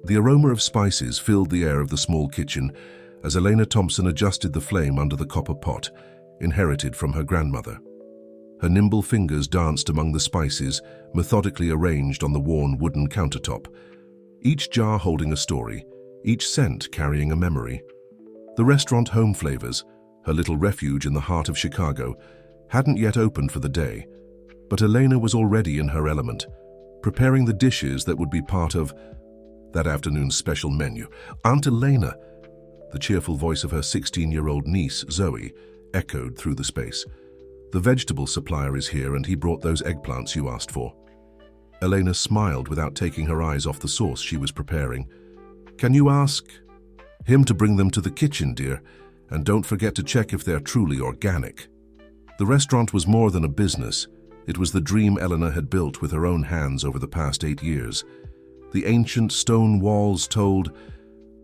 The aroma of spices filled the air of the small kitchen as Elena Thompson adjusted the flame under the copper pot, inherited from her grandmother. Her nimble fingers danced among the spices, methodically arranged on the worn wooden countertop, each jar holding a story, each scent carrying a memory. The restaurant Home Flavors, her little refuge in the heart of Chicago, hadn't yet opened for the day, but Elena was already in her element, preparing the dishes that would be part of that afternoon's special menu. Aunt Elena, the cheerful voice of her 16-year-old niece, Zoe, echoed through the space. The vegetable supplier is here and he brought those eggplants you asked for. Elena smiled without taking her eyes off the sauce she was preparing. Can you ask him to bring them to the kitchen, dear? And don't forget to check if they're truly organic. The restaurant was more than a business. It was the dream Elena had built with her own hands over the past 8 years. The ancient stone walls told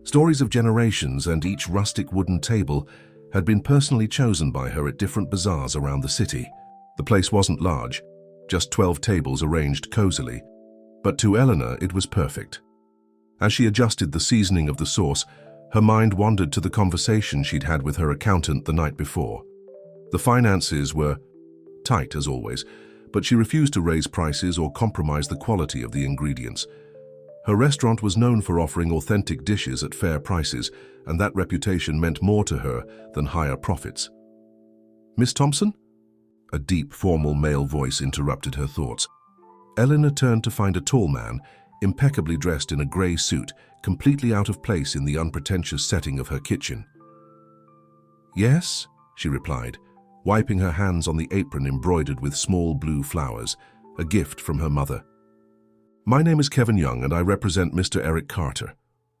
stories of generations, and each rustic wooden table had been personally chosen by her at different bazaars around the city. The place wasn't large, just 12 tables arranged cozily, but to Elena it was perfect. As she adjusted the seasoning of the sauce, her mind wandered to the conversation she'd had with her accountant the night before. The finances were tight as always, but she refused to raise prices or compromise the quality of the ingredients. Her restaurant was known for offering authentic dishes at fair prices, and that reputation meant more to her than higher profits. Miss Thompson? A deep, formal male voice interrupted her thoughts. Elena turned to find a tall man, impeccably dressed in a grey suit, completely out of place in the unpretentious setting of her kitchen. Yes, she replied, wiping her hands on the apron embroidered with small blue flowers, a gift from her mother. My name is Kevin Young, and I represent Mr. Eric Carter.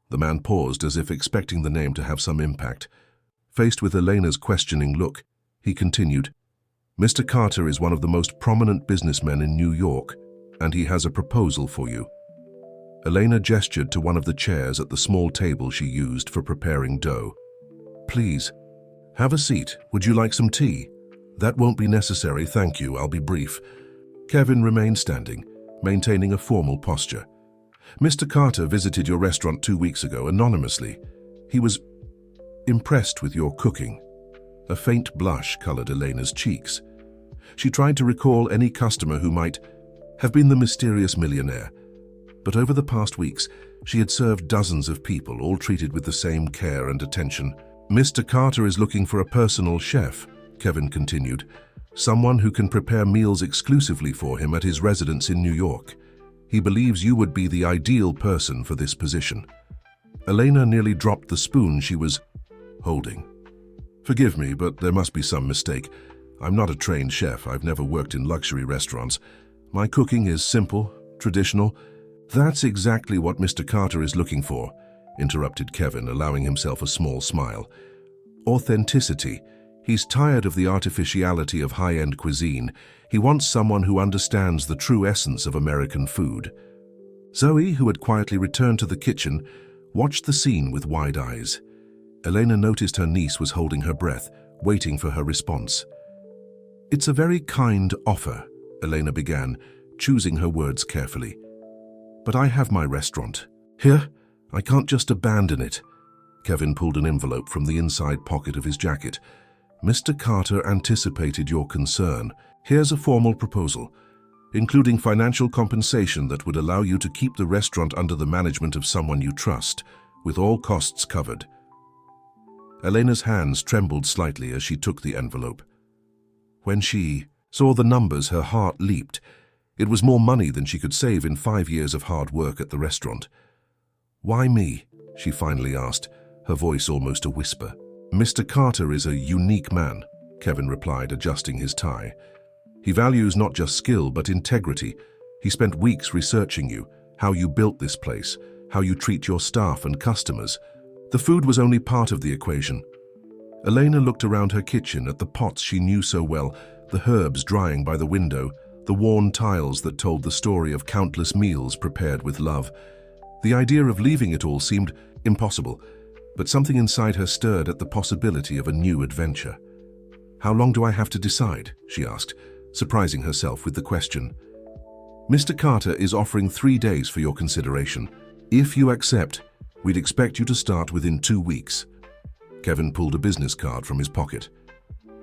The man paused as if expecting the name to have some impact. Faced with Elena's questioning look, he continued, Mr. Carter is one of the most prominent businessmen in New York, and he has a proposal for you. Elena gestured to one of the chairs at the small table she used for preparing dough. Please, have a seat. Would you like some tea? That won't be necessary, thank you, I'll be brief. Kevin remained standing, maintaining a formal posture. Mr. Carter visited your restaurant 2 weeks ago anonymously. He was impressed with your cooking. A faint blush colored Elena's cheeks. She tried to recall any customer who might have been the mysterious millionaire. But over the past weeks, she had served dozens of people, all treated with the same care and attention. Mr. Carter is looking for a personal chef, Kevin continued. Someone who can prepare meals exclusively for him at his residence in New York. He believes you would be the ideal person for this position. Elena nearly dropped the spoon she was holding. Forgive me, but there must be some mistake. I'm not a trained chef. I've never worked in luxury restaurants. My cooking is simple, traditional. That's exactly what Mr. Carter is looking for, interrupted Kevin, allowing himself a small smile. Authenticity. He's tired of the artificiality of high-end cuisine. He wants someone who understands the true essence of American food. Zoe, who had quietly returned to the kitchen, watched the scene with wide eyes. Elena noticed her niece was holding her breath, waiting for her response. It's a very kind offer, Elena began, choosing her words carefully. But I have my restaurant. Here, I can't just abandon it. Kevin pulled an envelope from the inside pocket of his jacket. Mr. Carter anticipated your concern. Here's a formal proposal, including financial compensation that would allow you to keep the restaurant under the management of someone you trust, with all costs covered. Elena's hands trembled slightly as she took the envelope. When she saw the numbers, her heart leaped. It was more money than she could save in 5 years of hard work at the restaurant. Why me? She finally asked, her voice almost a whisper. Mr. Carter is a unique man, Kevin replied, adjusting his tie. He values not just skill, but integrity. He spent weeks researching you, how you built this place, how you treat your staff and customers. The food was only part of the equation. Elena looked around her kitchen at the pots she knew so well, the herbs drying by the window, the worn tiles that told the story of countless meals prepared with love. The idea of leaving it all seemed impossible, but something inside her stirred at the possibility of a new adventure. How long do I have to decide? She asked, surprising herself with the question. Mr. Carter is offering 3 days for your consideration. If you accept, we'd expect you to start within 2 weeks. Kevin pulled a business card from his pocket.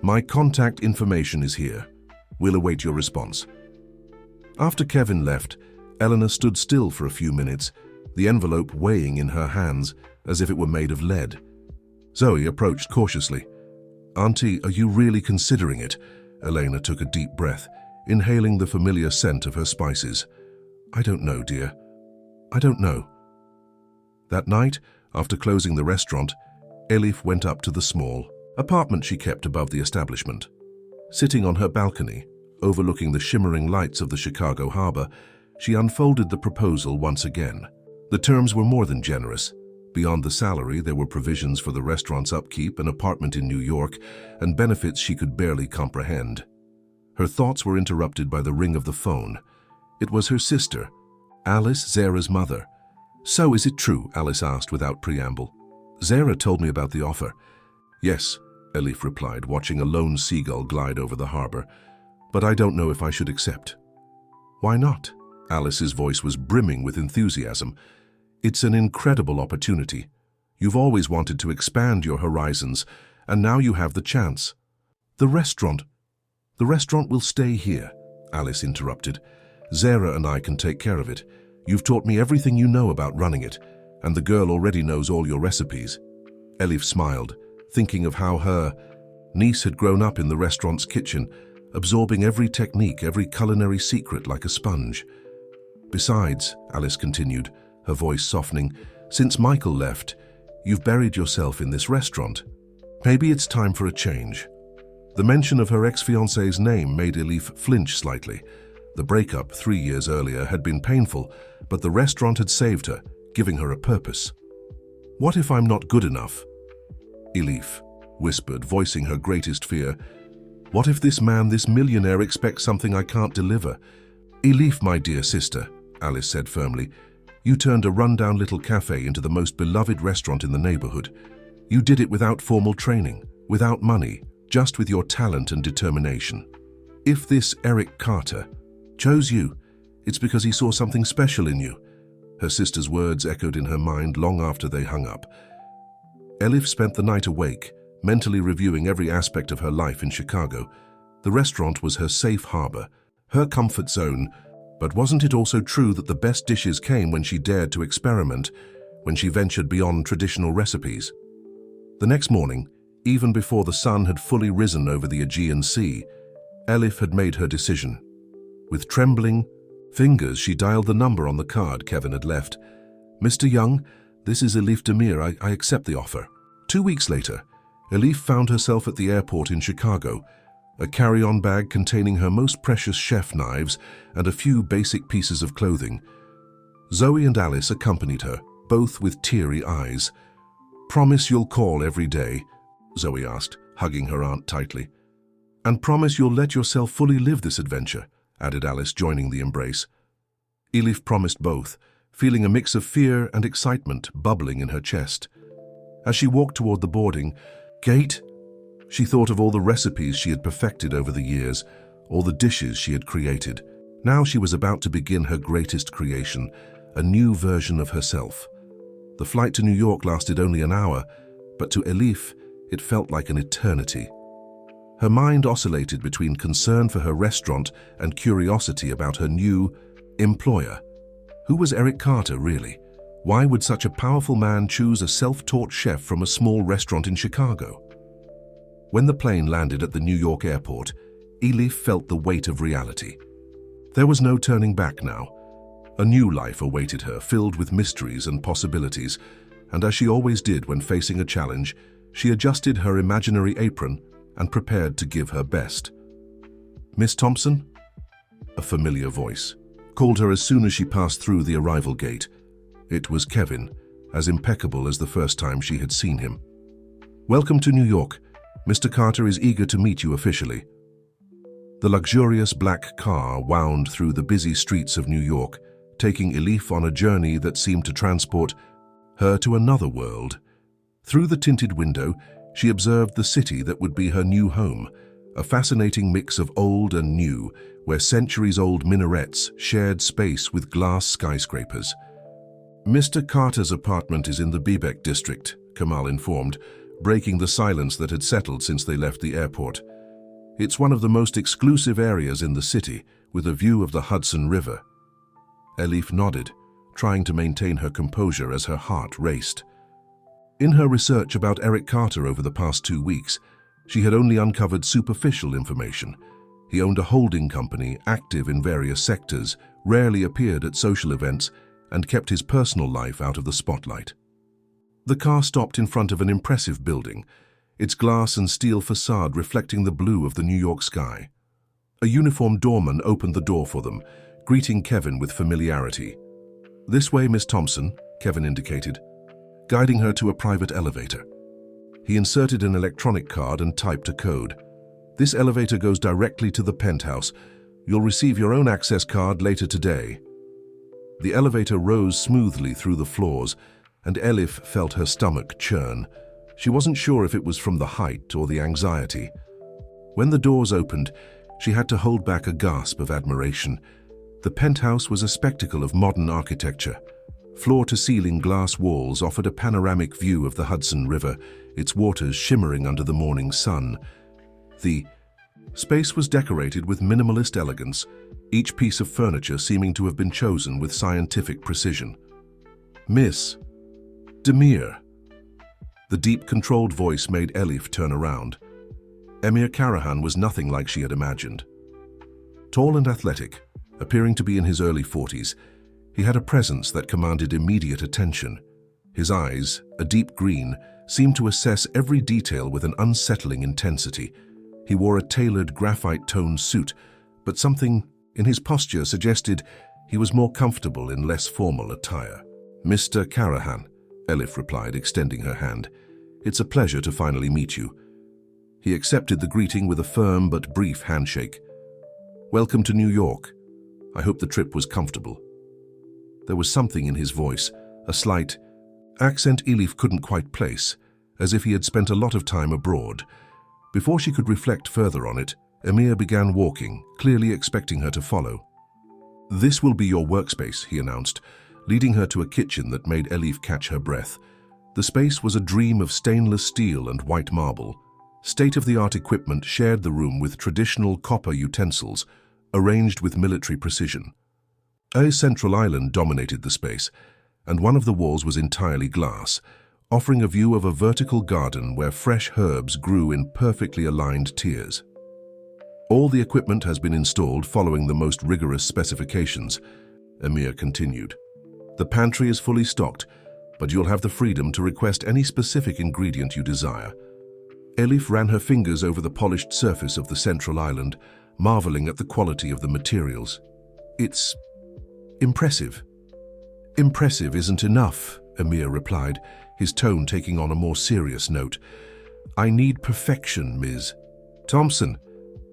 My contact information is here. We'll await your response. After Kevin left, Eleanor stood still for a few minutes, the envelope weighing in her hands as if it were made of lead. Zoe approached cautiously. Auntie, are you really considering it? Elena took a deep breath, inhaling the familiar scent of her spices. I don't know, dear. I don't know. That night, after closing the restaurant, Elif went up to the small apartment she kept above the establishment. Sitting on her balcony, overlooking the shimmering lights of the Chicago harbor, she unfolded the proposal once again. The terms were more than generous. Beyond the salary, there were provisions for the restaurant's upkeep, an apartment in New York, and benefits she could barely comprehend. Her thoughts were interrupted by the ring of the phone. It was her sister, Alice, Zara's mother. So is it true? Alice asked without preamble. Zara told me about the offer. Yes, Elif replied, watching a lone seagull glide over the harbor. But I don't know if I should accept. Why not? Alice's voice was brimming with enthusiasm. It's an incredible opportunity. You've always wanted to expand your horizons, and now you have the chance. The restaurant will stay here, Alice interrupted. Zara and I can take care of it. You've taught me everything you know about running it, and the girl already knows all your recipes. Elif smiled, thinking of how her niece had grown up in the restaurant's kitchen, absorbing every technique, every culinary secret like a sponge. Besides, Alice continued, her voice softening, since Michael left, you've buried yourself in this restaurant. Maybe it's time for a change. The mention of her ex-fiancé's name made Elif flinch slightly. The breakup 3 years earlier had been painful, but the restaurant had saved her, giving her a purpose. What if I'm not good enough? Elif whispered, voicing her greatest fear. What if this man, this millionaire, expects something I can't deliver? Elif, my dear sister, Alice said firmly, you turned a rundown little cafe into the most beloved restaurant in the neighborhood. You did it without formal training, without money, just with your talent and determination. If this Eric Carter chose you, it's because he saw something special in you. Her sister's words echoed in her mind long after they hung up. Elif spent the night awake, mentally reviewing every aspect of her life in Chicago. The restaurant was her safe harbor, her comfort zone, but wasn't it also true that the best dishes came when she dared to experiment, when she ventured beyond traditional recipes? The next morning, even before the sun had fully risen over the Aegean Sea, Elif had made her decision. With trembling fingers, she dialed the number on the card Kevin had left. Mr. Young, this is Elif Demir. I accept the offer. 2 weeks later, Elif found herself at the airport in Chicago, a carry-on bag containing her most precious chef knives and a few basic pieces of clothing. Zoe and Alice accompanied her, both with teary eyes. Promise you'll call every day, Zoe asked, hugging her aunt tightly. And promise you'll let yourself fully live this adventure, added Alice, joining the embrace. Elif promised both, feeling a mix of fear and excitement bubbling in her chest. As she walked toward the boarding gate, she thought of all the recipes she had perfected over the years, all the dishes she had created. Now she was about to begin her greatest creation, a new version of herself. The flight to New York lasted only an hour, but to Elif, it felt like an eternity. Her mind oscillated between concern for her restaurant and curiosity about her new employer. Who was Eric Carter, really? Why would such a powerful man choose a self-taught chef from a small restaurant in Chicago? When the plane landed at the New York airport, Elif felt the weight of reality. There was no turning back now. A new life awaited her, filled with mysteries and possibilities, and as she always did when facing a challenge, she adjusted her imaginary apron and prepared to give her best. Miss Thompson? A familiar voice called her as soon as she passed through the arrival gate. It was Kevin, as impeccable as the first time she had seen him. Welcome to New York. Mr. Carter is eager to meet you officially. The luxurious black car wound through the busy streets of New York, taking Elif on a journey that seemed to transport her to another world. Through the tinted window, she observed the city that would be her new home, a fascinating mix of old and new, where centuries-old minarets shared space with glass skyscrapers. Mr. Carter's apartment is in the Bebek district, Kamal informed, breaking the silence that had settled since they left the airport. It's one of the most exclusive areas in the city, with a view of the Hudson River. Elif nodded, trying to maintain her composure as her heart raced. In her research about Eric Carter over the past 2 weeks, she had only uncovered superficial information. He owned a holding company, active in various sectors, rarely appeared at social events, and kept his personal life out of the spotlight. The car stopped in front of an impressive building, its glass and steel facade reflecting the blue of the New York sky. A uniformed doorman opened the door for them, greeting Kevin with familiarity. "This way, Miss Thompson," Kevin indicated, guiding her to a private elevator. He inserted an electronic card and typed a code. "This elevator goes directly to the penthouse. You'll receive your own access card later today." The elevator rose smoothly through the floors, and Elif felt her stomach churn. She wasn't sure if it was from the height or the anxiety. When the doors opened, she had to hold back a gasp of admiration. The penthouse was a spectacle of modern architecture. Floor-to-ceiling glass walls offered a panoramic view of the Hudson River, its waters shimmering under the morning sun. The space was decorated with minimalist elegance, each piece of furniture seeming to have been chosen with scientific precision. "Miss Demir." The deep, controlled voice made Elif turn around. Emir Karahan was nothing like she had imagined. Tall and athletic, appearing to be in his early 40s, he had a presence that commanded immediate attention. His eyes, a deep green, seemed to assess every detail with an unsettling intensity. He wore a tailored graphite-toned suit, but something in his posture suggested he was more comfortable in less formal attire. "Mr. Karahan," Elif replied, extending her hand. "It's a pleasure to finally meet you." He accepted the greeting with a firm but brief handshake. "Welcome to New York. I hope the trip was comfortable." There was something in his voice, a slight accent Elif couldn't quite place, as if he had spent a lot of time abroad. Before she could reflect further on it, Emir began walking, clearly expecting her to follow. "This will be your workspace," he announced, leading her to a kitchen that made Elif catch her breath. The space was a dream of stainless steel and white marble. State-of-the-art equipment shared the room with traditional copper utensils, arranged with military precision. A central island dominated the space, and one of the walls was entirely glass, offering a view of a vertical garden where fresh herbs grew in perfectly aligned tiers. "All the equipment has been installed following the most rigorous specifications," Emir continued. "The pantry is fully stocked, but you'll have the freedom to request any specific ingredient you desire." Elif ran her fingers over the polished surface of the central island, marveling at the quality of the materials. "It's impressive." "Impressive isn't enough," Emir replied, his tone taking on a more serious note. "I need perfection, Ms. Thompson.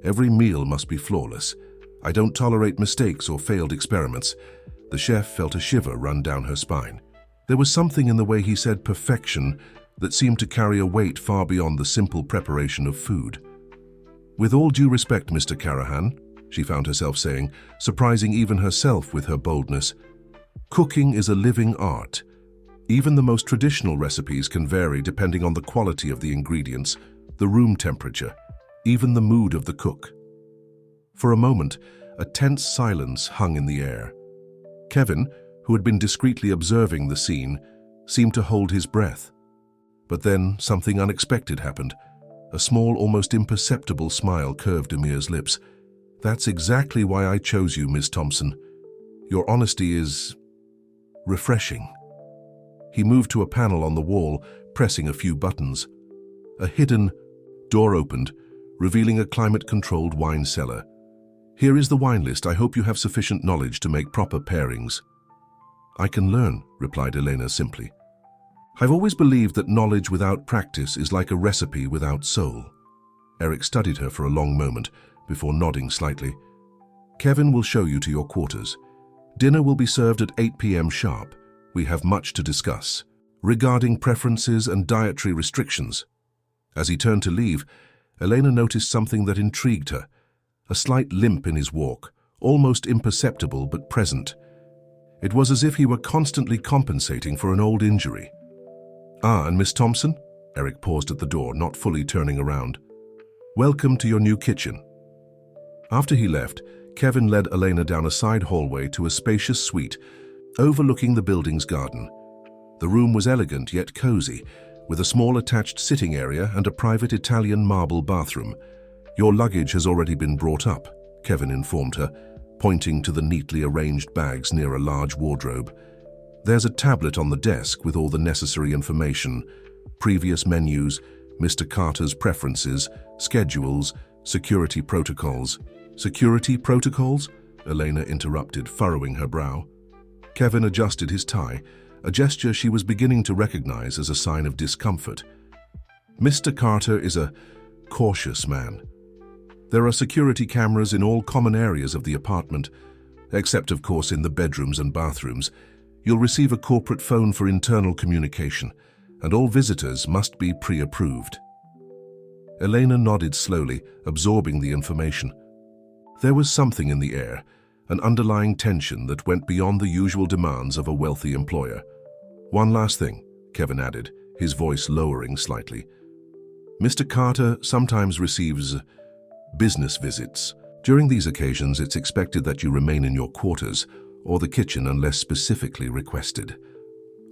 Every meal must be flawless. I don't tolerate mistakes or failed experiments." The chef felt a shiver run down her spine. There was something in the way he said perfection that seemed to carry a weight far beyond the simple preparation of food. "With all due respect, Mr. Karahan," she found herself saying, surprising even herself with her boldness, "cooking is a living art. Even the most traditional recipes can vary depending on the quality of the ingredients, the room temperature, even the mood of the cook." For a moment, a tense silence hung in the air. Kevin, who had been discreetly observing the scene, seemed to hold his breath. But then something unexpected happened. A small, almost imperceptible smile curved Emir's lips. "That's exactly why I chose you, Miss Thompson. Your honesty is refreshing." He moved to a panel on the wall, pressing a few buttons. A hidden door opened, revealing a climate-controlled wine cellar. "Here is the wine list. I hope you have sufficient knowledge to make proper pairings." "I can learn," replied Elena simply. "I've always believed that knowledge without practice is like a recipe without soul." Eric studied her for a long moment before nodding slightly. "Kevin will show you to your quarters. Dinner will be served at 8 p.m. sharp. We have much to discuss regarding preferences and dietary restrictions." As he turned to leave, Elena noticed something that intrigued her. A slight limp in his walk, almost imperceptible but present. It was as if he were constantly compensating for an old injury. "Ah, and Miss Thompson?" Eric paused at the door, not fully turning around. "Welcome to your new kitchen." After he left, Kevin led Elena down a side hallway to a spacious suite overlooking the building's garden. The room was elegant yet cozy, with a small attached sitting area and a private Italian marble bathroom. "Your luggage has already been brought up," Kevin informed her, pointing to the neatly arranged bags near a large wardrobe. "There's a tablet on the desk with all the necessary information: previous menus, Mr. Carter's preferences, schedules, security protocols." "Security protocols?" Elena interrupted, furrowing her brow. Kevin adjusted his tie, a gesture she was beginning to recognize as a sign of discomfort. "Mr. Carter is a cautious man. There are security cameras in all common areas of the apartment, except of course in the bedrooms and bathrooms. You'll receive a corporate phone for internal communication, and all visitors must be pre-approved." Elena nodded slowly, absorbing the information. There was something in the air, an underlying tension that went beyond the usual demands of a wealthy employer. "One last thing," Kevin added, his voice lowering slightly. "Mr. Carter sometimes receives business visits. During these occasions, it's expected that you remain in your quarters or the kitchen unless specifically requested."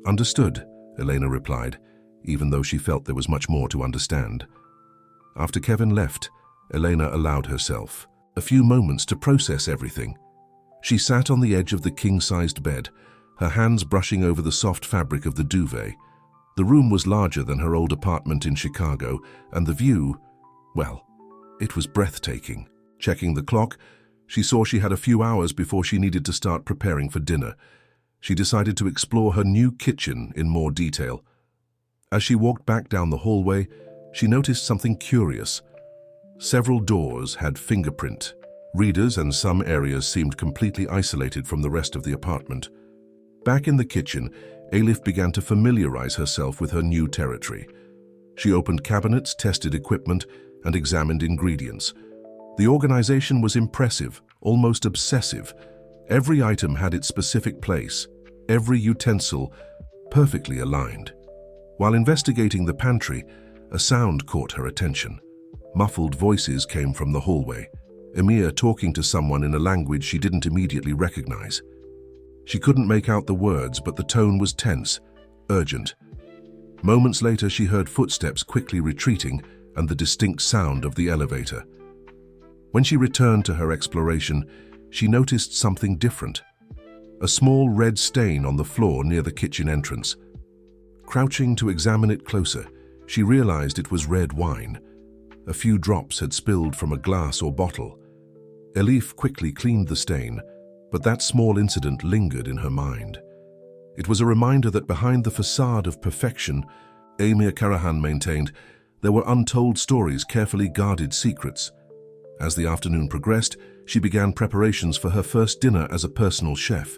"Understood," Elena replied, even though she felt there was much more to understand. After Kevin left, Elena allowed herself a few moments to process everything. She sat on the edge of the king-sized bed, her hands brushing over the soft fabric of the duvet. The room was larger than her old apartment in Chicago, and the view, well, it was breathtaking. Checking the clock, she saw she had a few hours before she needed to start preparing for dinner. She decided to explore her new kitchen in more detail. As she walked back down the hallway, she noticed something curious. Several doors had fingerprint readers, and some areas seemed completely isolated from the rest of the apartment. Back in the kitchen, Elif began to familiarize herself with her new territory. She opened cabinets, tested equipment, and examined ingredients. The organization was impressive, almost obsessive. Every item had its specific place, every utensil perfectly aligned. While investigating the pantry, a sound caught her attention. Muffled voices came from the hallway, Emir talking to someone in a language she didn't immediately recognize. She couldn't make out the words, but the tone was tense, urgent. Moments later, she heard footsteps quickly retreating and the distinct sound of the elevator. When she returned to her exploration, she noticed something different. A small red stain on the floor near the kitchen entrance. Crouching to examine it closer, she realized it was red wine. A few drops had spilled from a glass or bottle. Elif quickly cleaned the stain, but that small incident lingered in her mind. It was a reminder that behind the facade of perfection, Emir Karahan maintained, there were untold stories, carefully guarded secrets. As the afternoon progressed, she began preparations for her first dinner as a personal chef.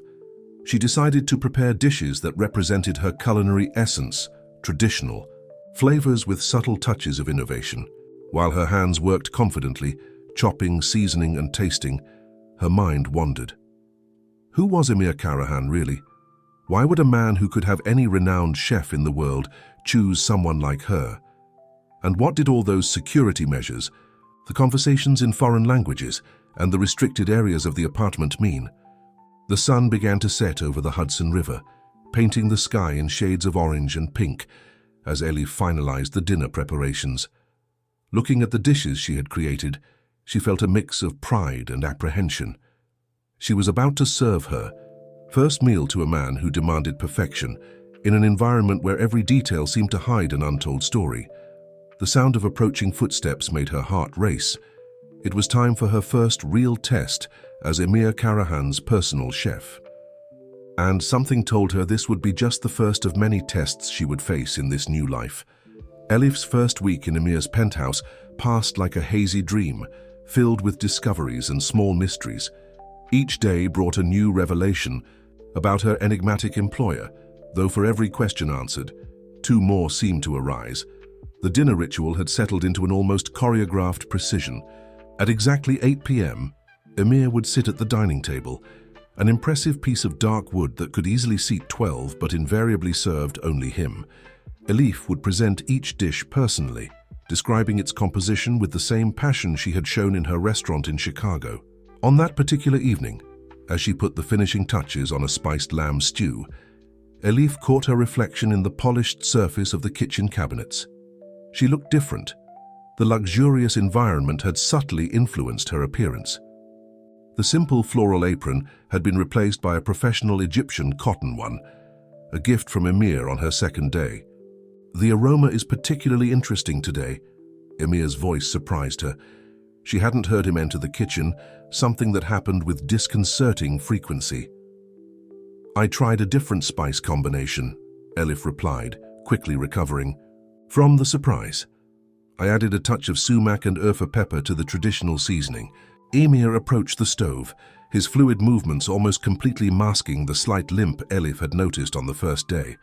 She decided to prepare dishes that represented her culinary essence, traditional, flavors with subtle touches of innovation. While her hands worked confidently, chopping, seasoning, and tasting, her mind wandered. Who was Emir Karahan, really? Why would a man who could have any renowned chef in the world choose someone like her? And what did all those security measures, the conversations in foreign languages, and the restricted areas of the apartment mean? The sun began to set over the Hudson River, painting the sky in shades of orange and pink as Elif finalized the dinner preparations. Looking at the dishes she had created, she felt a mix of pride and apprehension. She was about to serve her first meal to a man who demanded perfection in an environment where every detail seemed to hide an untold story. The sound of approaching footsteps made her heart race. It was time for her first real test as Emir Karahan's personal chef. And something told her this would be just the first of many tests she would face in this new life. Elif's first week in Emir's penthouse passed like a hazy dream, filled with discoveries and small mysteries. Each day brought a new revelation about her enigmatic employer, though for every question answered, two more seemed to arise. The dinner ritual had settled into an almost choreographed precision. At exactly 8 p.m., Emir would sit at the dining table, an impressive piece of dark wood that could easily seat 12 but invariably served only him. Elif would present each dish personally, describing its composition with the same passion she had shown in her restaurant in Chicago. On that particular evening, as she put the finishing touches on a spiced lamb stew, Elif caught her reflection in the polished surface of the kitchen cabinets. She looked different. The luxurious environment had subtly influenced her appearance. The simple floral apron had been replaced by a professional Egyptian cotton one, a gift from Emir on her second day. "The aroma is particularly interesting today," Emir's voice surprised her. She hadn't heard him enter the kitchen, something that happened with disconcerting frequency. "I tried a different spice combination," Elif replied, quickly recovering from the surprise. "I added a touch of sumac and urfa pepper to the traditional seasoning." Emir approached the stove, his fluid movements almost completely masking the slight limp Elif had noticed on the first day.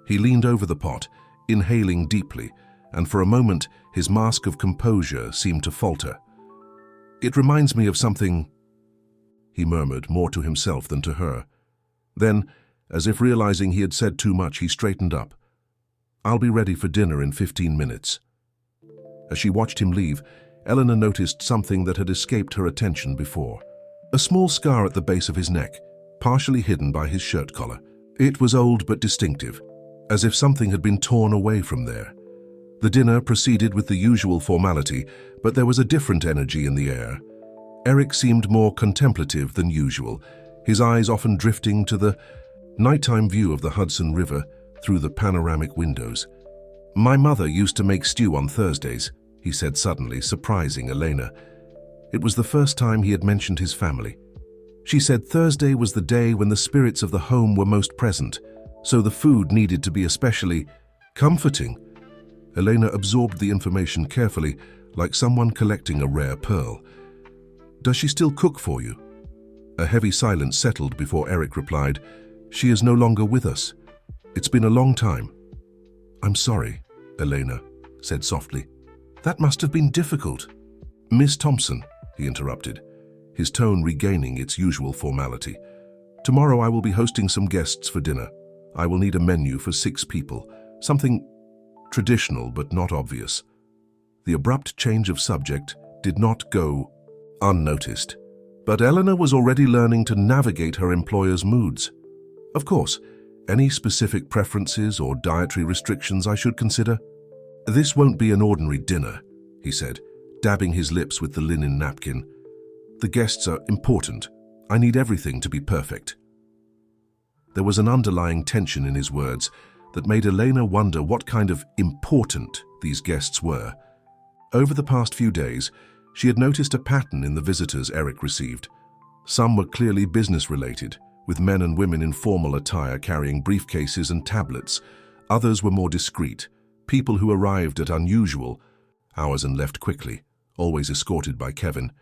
He leaned over the pot, inhaling deeply, and for a moment his mask of composure seemed to falter. "It reminds me of something," he murmured, more to himself than to her. Then, as if realizing he had said too much, he straightened up. "I'll be ready for dinner in 15 minutes. As she watched him leave, Eleanor noticed something that had escaped her attention before. A small scar at the base of his neck, partially hidden by his shirt collar. It was old but distinctive, as if something had been torn away from there. The dinner proceeded with the usual formality, but there was a different energy in the air. Eric seemed more contemplative than usual, his eyes often drifting to the nighttime view of the Hudson River through the panoramic windows. "My mother used to make stew on Thursdays," he said suddenly, surprising Elena. It was the first time he had mentioned his family. She said Thursday was the day when the spirits of the home were most present, so the food needed to be especially comforting. Elena absorbed the information carefully, like someone collecting a rare pearl. "Does she still cook for you?" A heavy silence settled before Eric replied, "She is no longer with us. It's been a long time." "I'm sorry," Elena said softly. "That must have been difficult." "Miss Thompson," he interrupted, his tone regaining its usual formality. "Tomorrow I will be hosting some guests for dinner. I will need a menu for 6 people, something traditional but not obvious." The abrupt change of subject did not go unnoticed, but Eleanor was already learning to navigate her employer's moods. "Of course, any specific preferences or dietary restrictions I should consider?" "This won't be an ordinary dinner," he said, dabbing his lips with the linen napkin. "The guests are important. I need everything to be perfect." There was an underlying tension in his words that made Elena wonder what kind of important these guests were. Over the past few days, she had noticed a pattern in the visitors Eric received. Some were clearly business-related, with men and women in formal attire carrying briefcases and tablets. Others were more discreet, people who arrived at unusual hours and left quickly, always escorted by Kevin.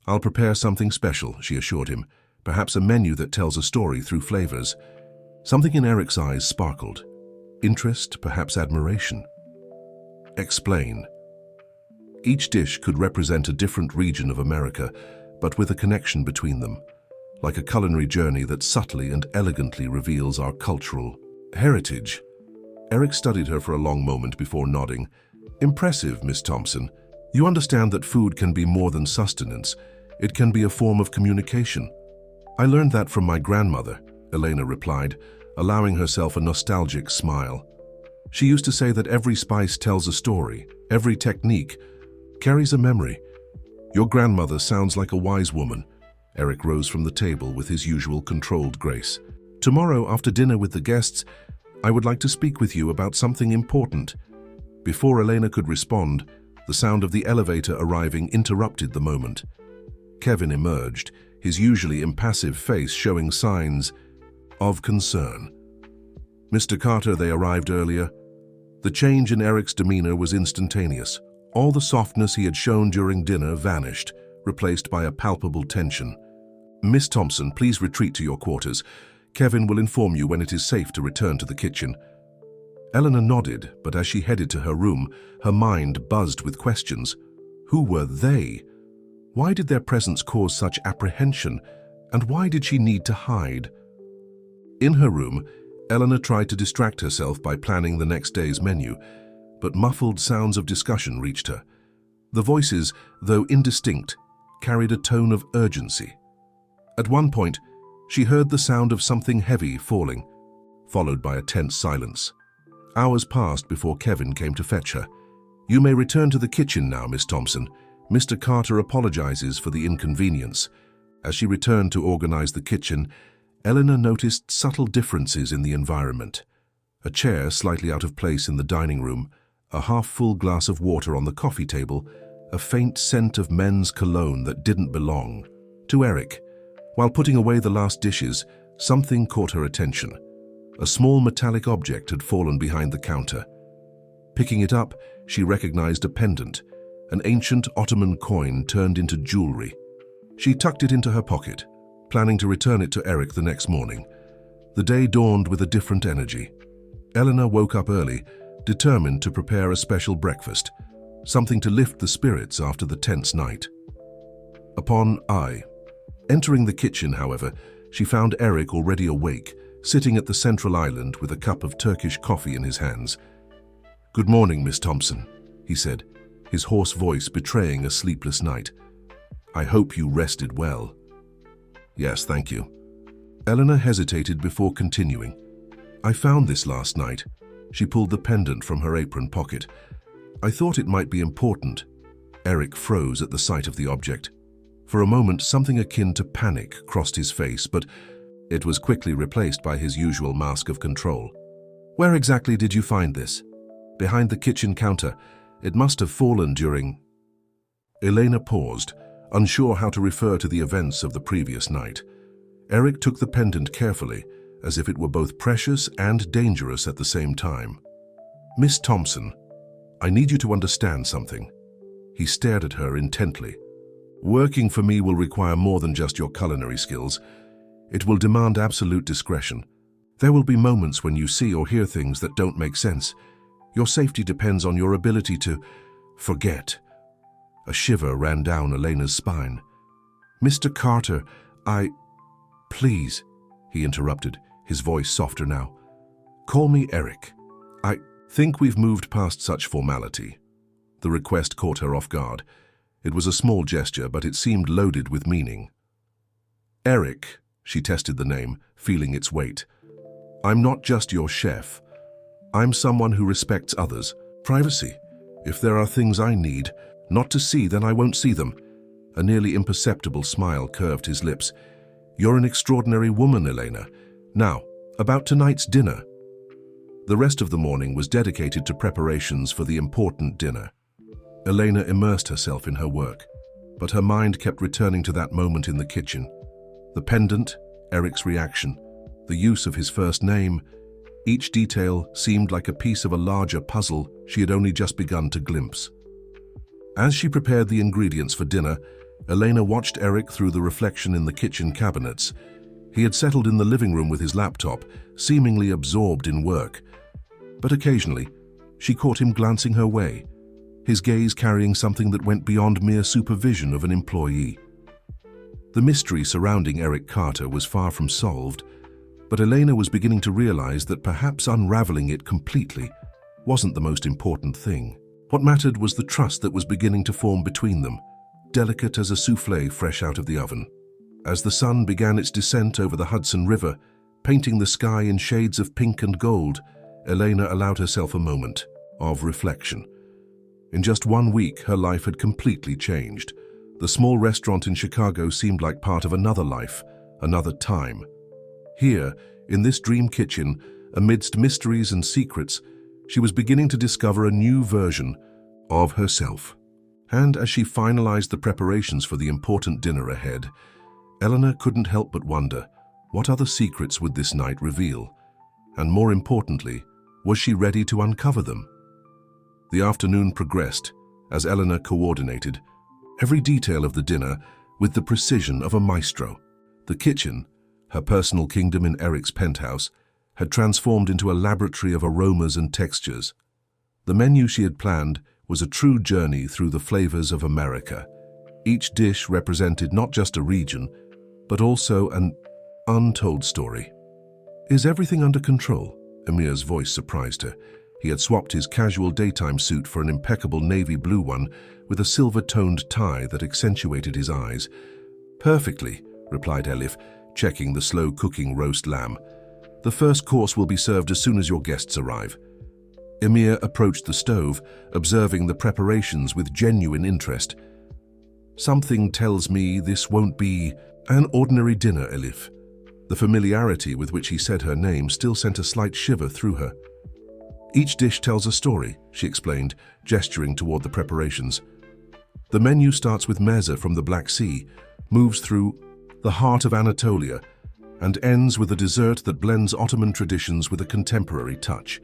"I'll prepare something special," she assured him, "perhaps a menu that tells a story through flavors." Something in Eric's eyes sparkled. Interest, perhaps admiration. "Explain." Each dish could represent a different region of America, but with a connection between them, like a culinary journey that subtly and elegantly reveals our cultural heritage. Eric studied her for a long moment before nodding. "Impressive, Miss Thompson. You understand that food can be more than sustenance. It can be a form of communication." "I learned that from my grandmother," Elena replied, allowing herself a nostalgic smile. "She used to say that every spice tells a story, every technique carries a memory." "Your grandmother sounds like a wise woman." Eric rose from the table with his usual controlled grace. "Tomorrow, after dinner with the guests, I would like to speak with you about something important." Before Elena could respond, the sound of the elevator arriving interrupted the moment. Kevin emerged, his usually impassive face showing signs of concern. "Mr. Carter, they arrived earlier." The change in Eric's demeanor was instantaneous. All the softness he had shown during dinner vanished, replaced by a palpable tension. "Miss Thompson, please retreat to your quarters. Kevin will inform you when it is safe to return to the kitchen." Eleanor nodded, but as she headed to her room, her mind buzzed with questions. Who were they? Why did their presence cause such apprehension? And why did she need to hide? In her room, Eleanor tried to distract herself by planning the next day's menu, but muffled sounds of discussion reached her. The voices, though indistinct, carried a tone of urgency. At one point, she heard the sound of something heavy falling, followed by a tense silence. Hours passed before Kevin came to fetch her. "You may return to the kitchen now, Miss Thompson. Mr. Carter apologizes for the inconvenience." As she returned to organize the kitchen, Eleanor noticed subtle differences in the environment. A chair slightly out of place in the dining room, a half-full glass of water on the coffee table, a faint scent of men's cologne that didn't belong to Eric. While putting away the last dishes, something caught her attention. A small metallic object had fallen behind the counter. Picking it up, she recognized a pendant, an ancient Ottoman coin turned into jewelry. She tucked it into her pocket, planning to return it to Eric the next morning. The day dawned with a different energy. Eleanor woke up early, determined to prepare a special breakfast, something to lift the spirits after the tense night. Entering the kitchen, however, she found Eric already awake, sitting at the central island with a cup of Turkish coffee in his hands. "Good morning, Miss Thompson," he said, his hoarse voice betraying a sleepless night. "I hope you rested well." "Yes, thank you." Eleanor hesitated before continuing. "I found this last night." She pulled the pendant from her apron pocket. "I thought it might be important." Eric froze at the sight of the object. For a moment, something akin to panic crossed his face, but it was quickly replaced by his usual mask of control. "Where exactly did you find this?" "Behind the kitchen counter. It must have fallen during—" Elena paused, unsure how to refer to the events of the previous night. Eric took the pendant carefully, as if it were both precious and dangerous at the same time. "Miss Thompson, I need you to understand something." He stared at her intently. "Working for me will require more than just your culinary skills. It will demand absolute discretion. There will be moments when you see or hear things that don't make sense. Your safety depends on your ability to forget." A shiver ran down Elena's spine. "Mr. Carter, Please," he interrupted, his voice softer now. "Call me Eric. I think we've moved past such formality." The request caught her off guard. It was a small gesture, but it seemed loaded with meaning. "Eric," she tested the name, feeling its weight. "I'm not just your chef. I'm someone who respects others. Privacy. If there are things I need not to see, then I won't see them." A nearly imperceptible smile curved his lips. "You're an extraordinary woman, Elena. Now, about tonight's dinner." The rest of the morning was dedicated to preparations for the important dinner. Elena immersed herself in her work, but her mind kept returning to that moment in the kitchen. The pendant, Eric's reaction, the use of his first name, each detail seemed like a piece of a larger puzzle she had only just begun to glimpse. As she prepared the ingredients for dinner, Elena watched Eric through the reflection in the kitchen cabinets. He had settled in the living room with his laptop, seemingly absorbed in work. But occasionally, she caught him glancing her way, his gaze carrying something that went beyond mere supervision of an employee. The mystery surrounding Eric Carter was far from solved, but Elena was beginning to realize that perhaps unraveling it completely wasn't the most important thing. What mattered was the trust that was beginning to form between them, delicate as a soufflé fresh out of the oven. As the sun began its descent over the Hudson River, painting the sky in shades of pink and gold, Elena allowed herself a moment of reflection. In just 1 week, her life had completely changed. The small restaurant in Chicago seemed like part of another life, another time. Here, in this dream kitchen, amidst mysteries and secrets, she was beginning to discover a new version of herself. And as she finalized the preparations for the important dinner ahead, Eleanor couldn't help but wonder, what other secrets would this night reveal? And more importantly, was she ready to uncover them? The afternoon progressed as Eleanor coordinated every detail of the dinner with the precision of a maestro. The kitchen, her personal kingdom in Eric's penthouse, had transformed into a laboratory of aromas and textures. The menu she had planned was a true journey through the flavors of America. Each dish represented not just a region, but also an untold story. "Is everything under control?" Emir's voice surprised her. He had swapped his casual daytime suit for an impeccable navy blue one with a silver-toned tie that accentuated his eyes. "Perfectly," replied Elif, checking the slow-cooking roast lamb. "The first course will be served as soon as your guests arrive." Emir approached the stove, observing the preparations with genuine interest. "Something tells me this won't be an ordinary dinner, Elif." The familiarity with which he said her name still sent a slight shiver through her. "Each dish tells a story," she explained, gesturing toward the preparations. "The menu starts with meze from the Black Sea, moves through the heart of Anatolia, and ends with a dessert that blends Ottoman traditions with a contemporary touch."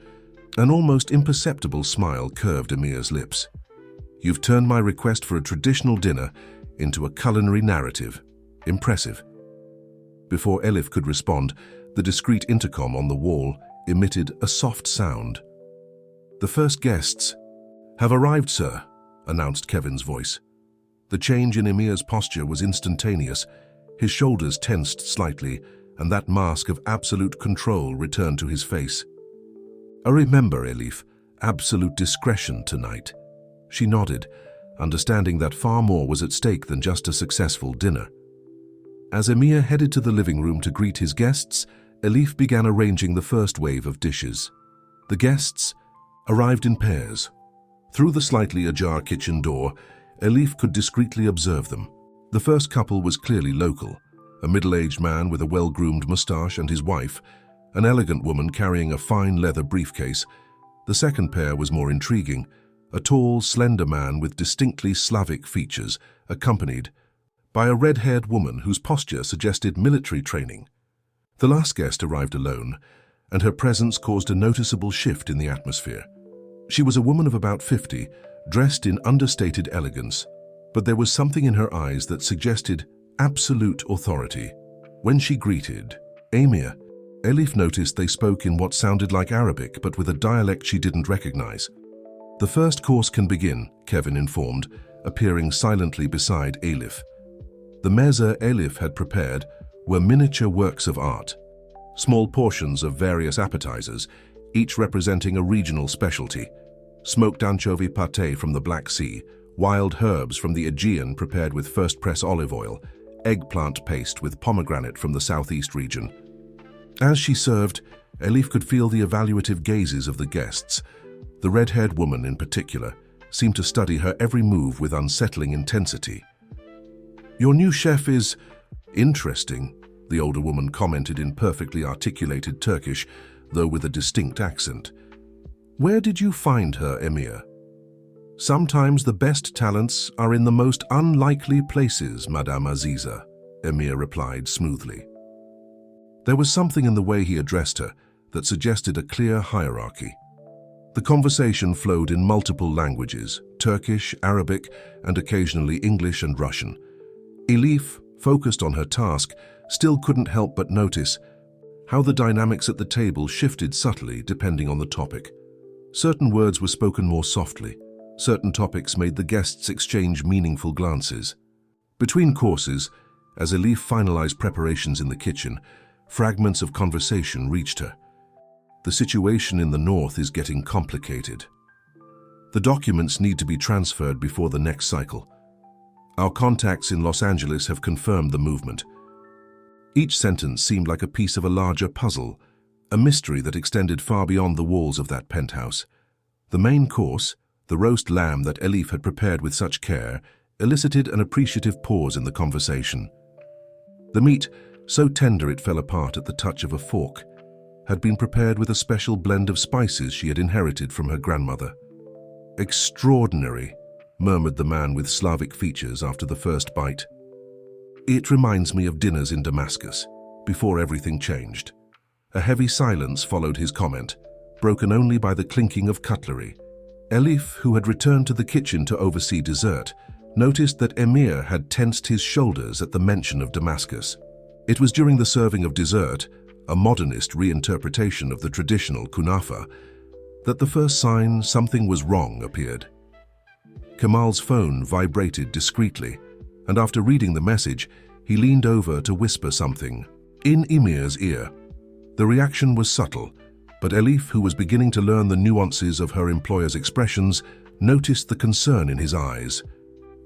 An almost imperceptible smile curved Emir's lips. "You've turned my request for a traditional dinner into a culinary narrative. Impressive." Before Elif could respond, the discreet intercom on the wall emitted a soft sound. "The first guests have arrived, sir," announced Kevin's voice. The change in Emir's posture was instantaneous. His shoulders tensed slightly, and that mask of absolute control returned to his face. "Remember, Elif, absolute discretion tonight." She nodded, understanding that far more was at stake than just a successful dinner. As Emir headed to the living room to greet his guests, Elif began arranging the first wave of dishes. The guests arrived in pairs. Through the slightly ajar kitchen door, Elif could discreetly observe them. The first couple was clearly local, a middle-aged man with a well-groomed mustache and his wife, an elegant woman carrying a fine leather briefcase. The second pair was more intriguing, a tall, slender man with distinctly Slavic features, accompanied by a red-haired woman whose posture suggested military training. The last guest arrived alone, and her presence caused a noticeable shift in the atmosphere. She was a woman of about 50, dressed in understated elegance, but there was something in her eyes that suggested absolute authority. When she greeted Emir, Elif noticed they spoke in what sounded like Arabic, but with a dialect she didn't recognize. "The first course can begin," Kevin informed, appearing silently beside Elif. The meze Elif had prepared were miniature works of art, small portions of various appetizers, each representing a regional specialty: smoked anchovy pâté from the Black Sea, wild herbs from the Aegean prepared with first-press olive oil, eggplant paste with pomegranate from the southeast region. As she served, Elif could feel the evaluative gazes of the guests. The red-haired woman, in particular, seemed to study her every move with unsettling intensity. "Your new chef is interesting," the older woman commented in perfectly articulated Turkish, though with a distinct accent. "Where did you find her, Emir?" "Sometimes the best talents are in the most unlikely places, Madame Aziza," Emir replied smoothly. There was something in the way he addressed her that suggested a clear hierarchy. The conversation flowed in multiple languages: Turkish, Arabic, and occasionally English and Russian. Elif, focused on her task, still couldn't help but notice how the dynamics at the table shifted subtly depending on the topic. Certain words were spoken more softly. Certain topics made the guests exchange meaningful glances. Between courses, as Elif finalized preparations in the kitchen, fragments of conversation reached her. "The situation in the north is getting complicated. The documents need to be transferred before the next cycle. Our contacts in Los Angeles have confirmed the movement." Each sentence seemed like a piece of a larger puzzle, a mystery that extended far beyond the walls of that penthouse. The main course, the roast lamb that Elif had prepared with such care, elicited an appreciative pause in the conversation. The meat, so tender it fell apart at the touch of a fork, had been prepared with a special blend of spices she had inherited from her grandmother. "Extraordinary," murmured the man with Slavic features after the first bite. "It reminds me of dinners in Damascus, before everything changed." A heavy silence followed his comment, broken only by the clinking of cutlery. Elif, who had returned to the kitchen to oversee dessert, noticed that Emir had tensed his shoulders at the mention of Damascus. It was during the serving of dessert, a modernist reinterpretation of the traditional kunafa, that the first sign something was wrong appeared. Kemal's phone vibrated discreetly, and after reading the message, He leaned over to whisper something in Emir's ear. The reaction was subtle, but Elif, who was beginning to learn the nuances of her employer's expressions, noticed the concern in his eyes.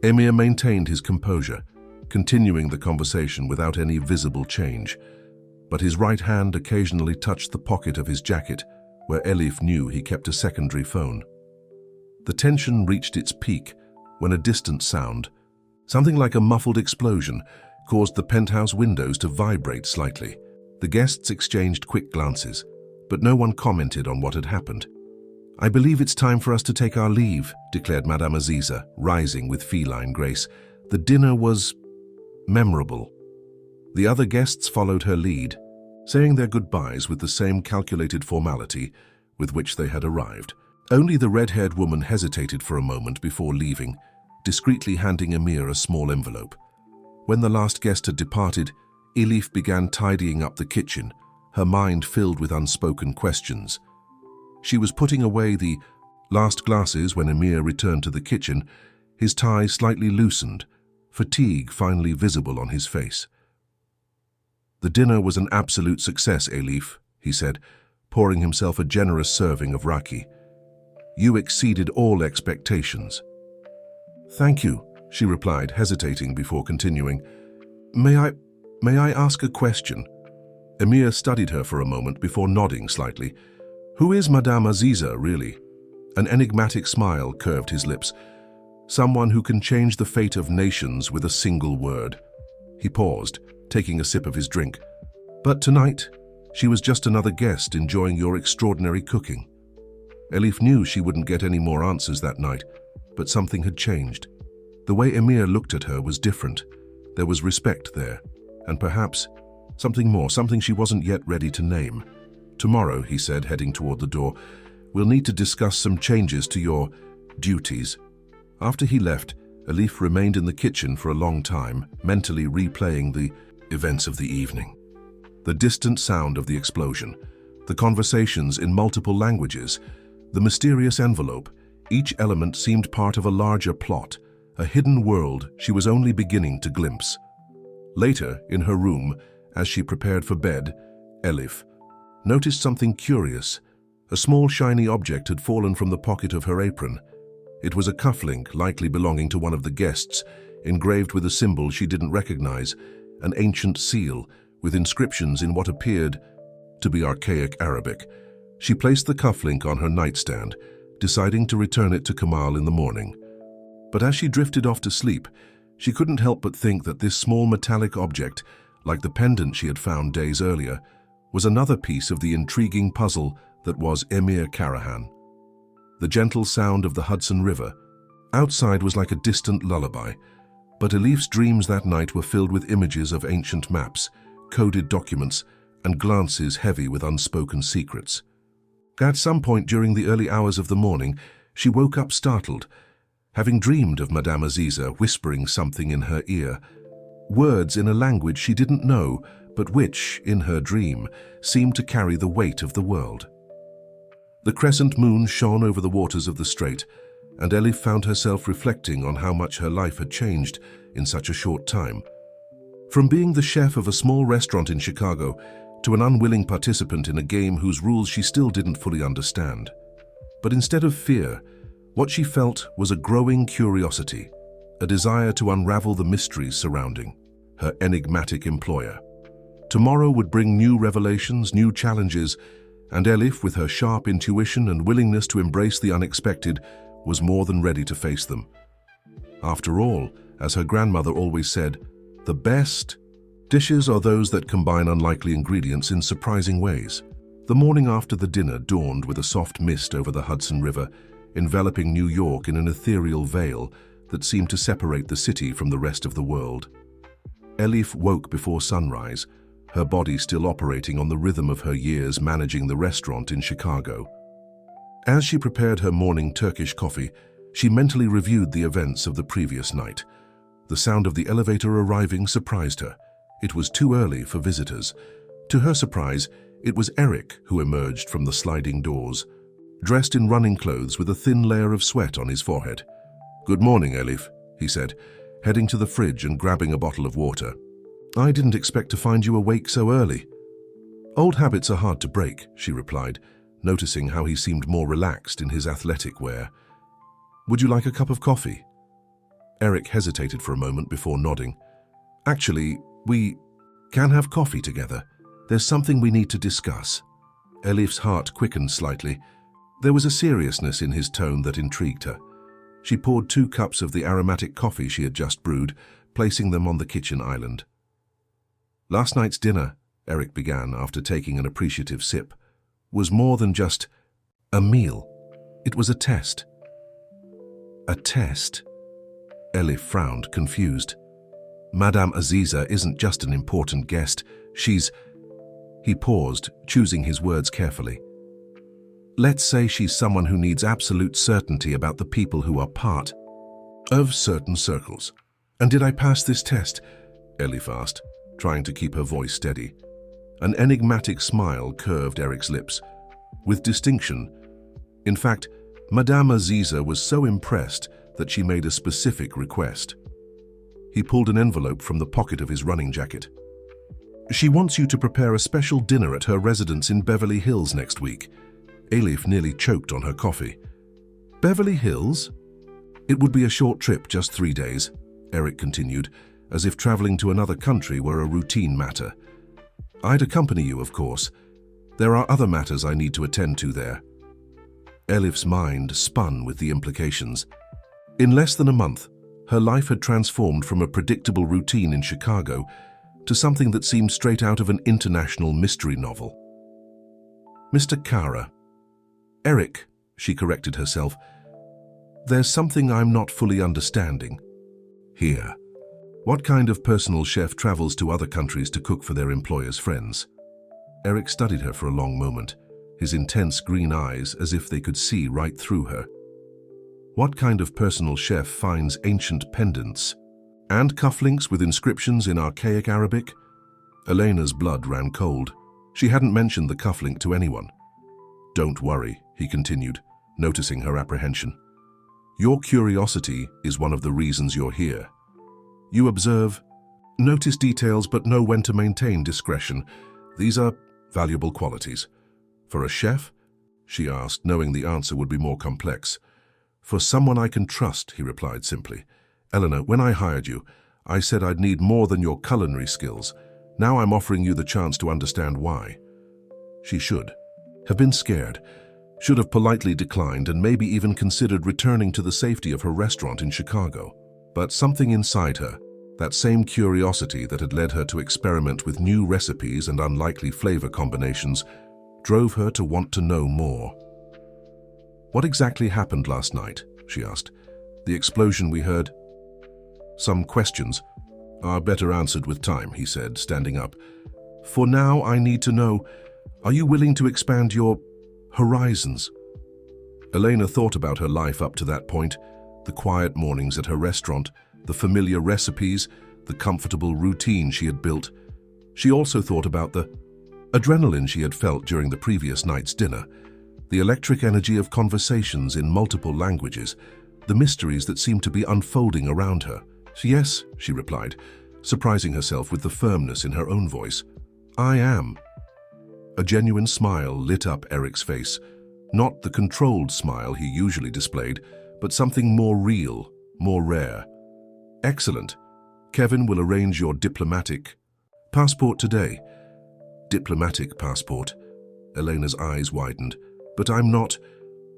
Emir maintained his composure, continuing the conversation without any visible change, but his right hand occasionally touched the pocket of his jacket, where Elif knew he kept a secondary phone. The tension reached its peak when a distant sound, something like a muffled explosion, caused the penthouse windows to vibrate slightly. The guests exchanged quick glances, but no one commented on what had happened. "I believe it's time for us to take our leave," declared Madame Aziza, rising with feline grace. The dinner was memorable. The other guests followed her lead, saying their goodbyes with the same calculated formality with which they had arrived. Only the red-haired woman hesitated for a moment before leaving, discreetly handing Emir a small envelope. When the last guest had departed, Elif began tidying up the kitchen, her mind filled with unspoken questions. She was putting away the last glasses when Emir returned to the kitchen, his tie slightly loosened, fatigue finally visible on his face. "The dinner was an absolute success, Elif," he said, pouring himself a generous serving of raki. "You exceeded all expectations." "Thank you," she replied, hesitating before continuing. May I ask a question?" Emir studied her for a moment before nodding slightly. "Who is Madame Aziza, really?" An enigmatic smile curved his lips. "Someone who can change the fate of nations with a single word." He paused, taking a sip of his drink. "But tonight, she was just another guest enjoying your extraordinary cooking." Elif knew she wouldn't get any more answers that night, but something had changed. The way Emir looked at her was different. There was respect there, and perhaps something more, something she wasn't yet ready to name. "Tomorrow," he said, heading toward the door, "we'll need to discuss some changes to your duties." After he left, Elif remained in the kitchen for a long time, mentally replaying the events of the evening. The distant sound of the explosion, the conversations in multiple languages, the mysterious envelope, each element seemed part of a larger plot, a hidden world she was only beginning to glimpse. Later, in her room, as she prepared for bed, Elif noticed something curious. A small shiny object had fallen from the pocket of her apron. It was a cufflink, likely belonging to one of the guests, engraved with a symbol she didn't recognize, an ancient seal with inscriptions in what appeared to be archaic Arabic. She placed the cufflink on her nightstand, deciding to return it to Kamal in the morning. But as she drifted off to sleep, she couldn't help but think that this small metallic object, like the pendant she had found days earlier, was another piece of the intriguing puzzle that was Emir Karahan. The gentle sound of the Hudson River outside was like a distant lullaby, but Elif's dreams that night were filled with images of ancient maps, coded documents, and glances heavy with unspoken secrets. At some point during the early hours of the morning, she woke up startled, having dreamed of Madame Aziza whispering something in her ear, words in a language she didn't know, but which, in her dream, seemed to carry the weight of the world. The crescent moon shone over the waters of the strait, and Elif found herself reflecting on how much her life had changed in such a short time. From being the chef of a small restaurant in Chicago to an unwilling participant in a game whose rules she still didn't fully understand. But instead of fear, what she felt was a growing curiosity, a desire to unravel the mysteries surrounding her enigmatic employer. Tomorrow would bring new revelations, new challenges, and Elif, with her sharp intuition and willingness to embrace the unexpected, was more than ready to face them. After all, as her grandmother always said, the best dishes are those that combine unlikely ingredients in surprising ways. The morning after the dinner dawned with a soft mist over the Hudson River, enveloping New York in an ethereal veil that seemed to separate the city from the rest of the world. Elif woke before sunrise, her body still operating on the rhythm of her years managing the restaurant in Chicago. As she prepared her morning Turkish coffee, she mentally reviewed the events of the previous night. The sound of the elevator arriving surprised her. It was too early for visitors. To her surprise, it was Eric who emerged from the sliding doors, dressed in running clothes with a thin layer of sweat on his forehead. "Good morning, Elif," he said, heading to the fridge and grabbing a bottle of water. I didn't expect to find you awake so early. Old habits are hard to break, she replied, noticing how he seemed more relaxed in his athletic wear. Would you like a cup of coffee? Eric hesitated for a moment before nodding. Actually, we can have coffee together. There's something we need to discuss. Elif's heart quickened slightly. There was a seriousness in his tone that intrigued her. She poured 2 cups of the aromatic coffee she had just brewed, placing them on the kitchen island. Last night's dinner, Eric began after taking an appreciative sip, was more than just a meal. It was a test. A test? Elif frowned, confused. Madame Aziza isn't just an important guest, she's... He paused, choosing his words carefully. Let's say she's someone who needs absolute certainty about the people who are part of certain circles. And did I pass this test? Elif asked, trying to keep her voice steady. An enigmatic smile curved Eric's lips. With distinction. In fact, Madame Aziza was so impressed that she made a specific request. He pulled an envelope from the pocket of his running jacket. She wants you to prepare a special dinner at her residence in Beverly Hills next week. Elif nearly choked on her coffee. Beverly Hills? It would be a short trip, just 3 days, Eric continued, as if traveling to another country were a routine matter. I'd accompany you, of course. There are other matters I need to attend to there. Elif's mind spun with the implications. In less than a month, her life had transformed from a predictable routine in Chicago to something that seemed straight out of an international mystery novel. Mr. Kara. Eric, she corrected herself. There's something I'm not fully understanding. Here. What kind of personal chef travels to other countries to cook for their employers' friends? Eric studied her for a long moment, his intense green eyes as if they could see right through her. What kind of personal chef finds ancient pendants and cufflinks with inscriptions in archaic Arabic? Elena's blood ran cold. She hadn't mentioned the cufflink to anyone. Don't worry, he continued, noticing her apprehension. Your curiosity is one of the reasons you're here. You observe, notice details, but know when to maintain discretion. These are valuable qualities. For a chef? She asked, knowing the answer would be more complex. For someone I can trust, he replied simply. Eleanor, when I hired you, I said I'd need more than your culinary skills. Now I'm offering you the chance to understand why. She should have been scared, should have politely declined, and maybe even considered returning to the safety of her restaurant in Chicago. But something inside her, that same curiosity that had led her to experiment with new recipes and unlikely flavor combinations, drove her to want to know more. What exactly happened last night? She asked. The explosion we heard? Some questions are better answered with time, he said, standing up. For now, I need to know, are you willing to expand your horizons? Elena thought about her life up to that point, the quiet mornings at her restaurant, the familiar recipes, the comfortable routine she had built. She also thought about the adrenaline she had felt during the previous night's dinner, the electric energy of conversations in multiple languages, the mysteries that seemed to be unfolding around her. Yes, she replied, surprising herself with the firmness in her own voice. I am. A genuine smile lit up Eric's face, not the controlled smile he usually displayed, but something more real, more rare. Excellent. Kevin will arrange your diplomatic passport today. Diplomatic passport. Elena's eyes widened. But I'm not.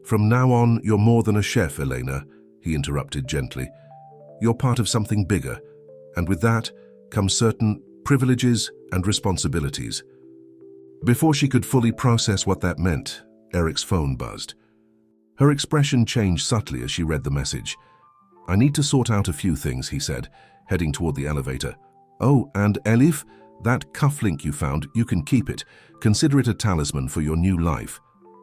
From now on, you're more than a chef, Elena, he interrupted gently. You're part of something bigger, and with that come certain privileges and responsibilities. Before she could fully process what that meant, Eric's phone buzzed. Her expression changed subtly as she read the message. I need to sort out a few things, he said, heading toward the elevator. Oh, and Elif, that cufflink you found, you can keep it. Consider it a talisman for your new life.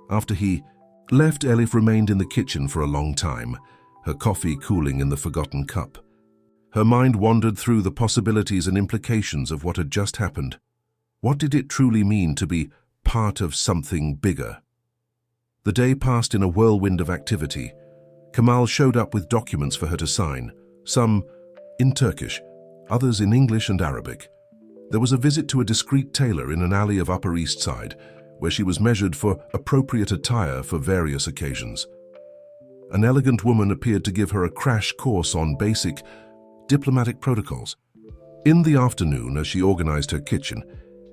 After he left, Elif remained in the kitchen for a long time, her coffee cooling in the forgotten cup. Her mind wandered through the possibilities and implications of what had just happened. What did it truly mean to be part of something bigger? The day passed in a whirlwind of activity. Kemal showed up with documents for her to sign, some in Turkish, others in English and Arabic. There was a visit to a discreet tailor in an alley of Upper East Side, where she was measured for appropriate attire for various occasions. An elegant woman appeared to give her a crash course on basic diplomatic protocols. In the afternoon, as she organized her kitchen,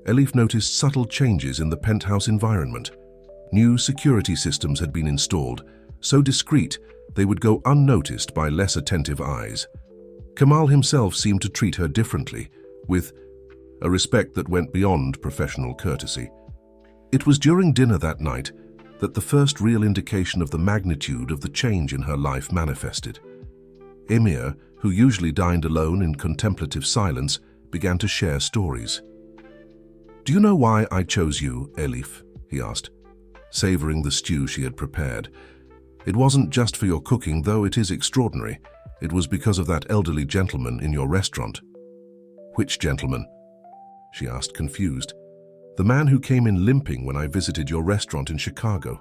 Elif noticed subtle changes in the penthouse environment. New security systems had been installed, so discreet they would go unnoticed by less attentive eyes. Kamal himself seemed to treat her differently, with a respect that went beyond professional courtesy. It was during dinner that night that the first real indication of the magnitude of the change in her life manifested. Emir, who usually dined alone in contemplative silence, began to share stories. "Do you know why I chose you, Elif?" he asked, savoring the stew she had prepared. "It wasn't just for your cooking, though it is extraordinary. It was because of that elderly gentleman in your restaurant." "Which gentleman?" she asked, confused. "The man who came in limping when I visited your restaurant in Chicago.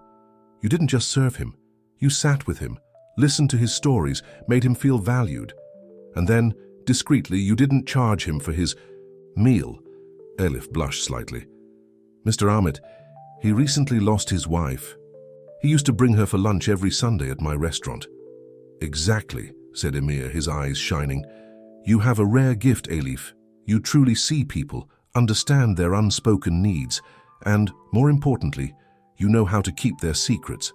You didn't just serve him. You sat with him, listened to his stories, made him feel valued. And then, discreetly, you didn't charge him for his meal." Elif blushed slightly. "Mr. Ahmed, he recently lost his wife. He used to bring her for lunch every Sunday at my restaurant." "Exactly," said Emir, his eyes shining. "You have a rare gift, Elif. You truly see people, understand their unspoken needs, and, more importantly, you know how to keep their secrets."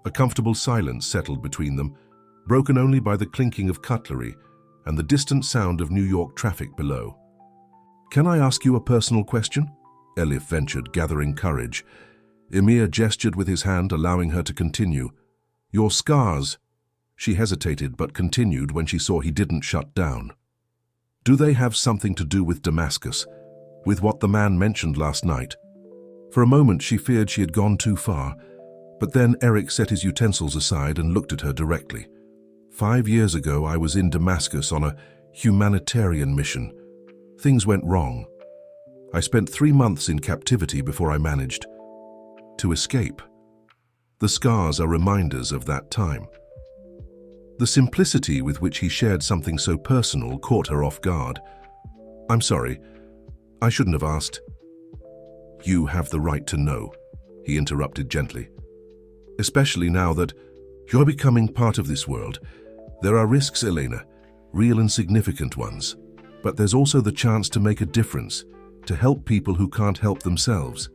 A comfortable silence settled between them, broken only by the clinking of cutlery and the distant sound of New York traffic below. "Can I ask you a personal question?" Elif ventured, gathering courage. Emir gestured with his hand, allowing her to continue. "Your scars." She hesitated but continued when she saw he didn't shut down. "Do they have something to do with Damascus? With what the man mentioned last night?" For a moment she feared she had gone too far, but then Eric set his utensils aside and looked at her directly. 5 years ago I was in Damascus on a humanitarian mission. Things went wrong. I spent 3 months in captivity before I managed to escape. The scars are reminders of that time." The simplicity with which he shared something so personal caught her off guard. "I'm sorry. I shouldn't have asked." "You have the right to know," he interrupted gently. "Especially now that you're becoming part of this world. There are risks, Elena, real and significant ones. But there's also the chance to make a difference, to help people who can't help themselves."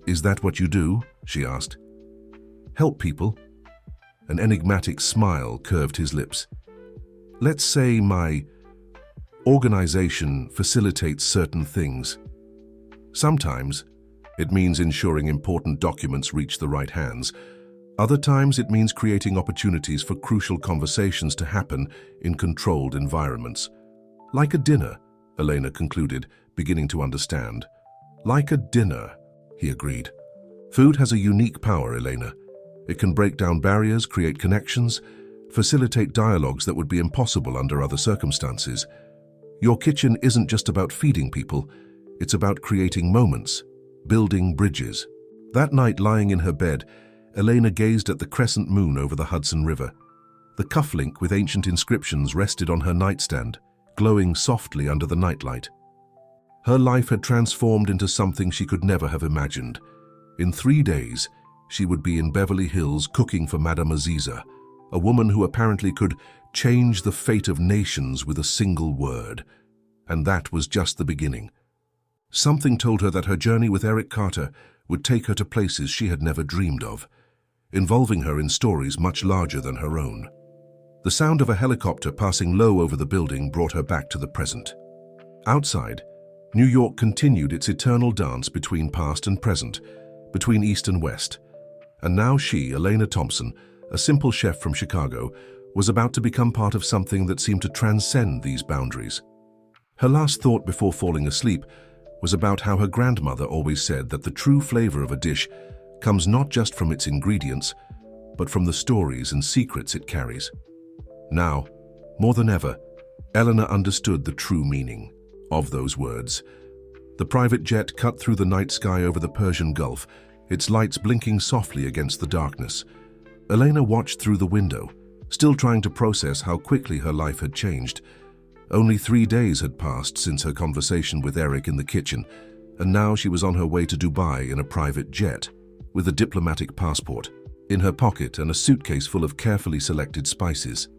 "Is that what you do?" she asked. "Help people?" An enigmatic smile curved his lips. "Let's say my organization facilitates certain things. Sometimes it means ensuring important documents reach the right hands. Other times it means creating opportunities for crucial conversations to happen in controlled environments. Like a dinner," Elena concluded, beginning to understand. "Like a dinner," he agreed. "Food has a unique power, Elena. It can break down barriers, create connections, facilitate dialogues that would be impossible under other circumstances. Your kitchen isn't just about feeding people, it's about creating moments, building bridges." That night, lying in her bed, Elena gazed at the crescent moon over the Hudson River. The cufflink with ancient inscriptions rested on her nightstand, glowing softly under the nightlight. Her life had transformed into something she could never have imagined. In 3 days, she would be in Beverly Hills cooking for Madame Aziza, a woman who apparently could change the fate of nations with a single word. And that was just the beginning. Something told her that her journey with Eric Carter would take her to places she had never dreamed of, involving her in stories much larger than her own. The sound of a helicopter passing low over the building brought her back to the present. Outside, New York continued its eternal dance between past and present, between East and West. And now she, Elena Thompson, a simple chef from Chicago, was about to become part of something that seemed to transcend these boundaries. Her last thought before falling asleep was about how her grandmother always said that the true flavor of a dish comes not just from its ingredients, but from the stories and secrets it carries. Now, more than ever, Eleanor understood the true meaning of those words. The private jet cut through the night sky over the Persian Gulf, its lights blinking softly against the darkness. Elena watched through the window, still trying to process how quickly her life had changed. Only 3 days had passed since her conversation with Eric in the kitchen, and now she was on her way to Dubai in a private jet, with a diplomatic passport in her pocket and a suitcase full of carefully selected spices.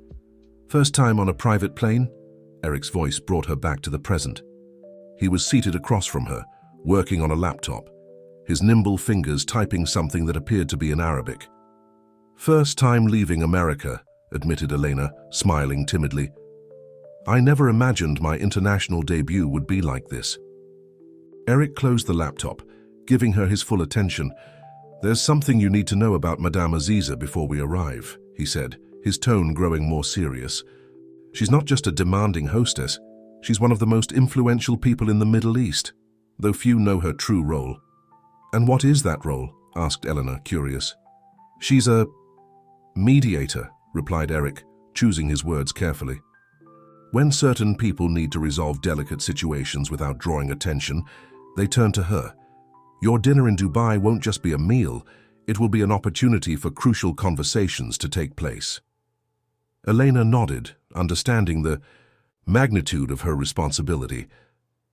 First time on a private plane? Eric's voice brought her back to the present. He was seated across from her, working on a laptop, his nimble fingers typing something that appeared to be in Arabic. First time leaving America, admitted Elena, smiling timidly. I never imagined my international debut would be like this. Eric closed the laptop, giving her his full attention. There's something you need to know about Madame Aziza before we arrive, he said, his tone growing more serious. She's not just a demanding hostess, she's one of the most influential people in the Middle East, though few know her true role. And what is that role? Asked Eleanor, curious. She's a mediator, replied Eric, choosing his words carefully. When certain people need to resolve delicate situations without drawing attention, they turn to her. Your dinner in Dubai won't just be a meal, it will be an opportunity for crucial conversations to take place. Elena nodded, understanding the magnitude of her responsibility.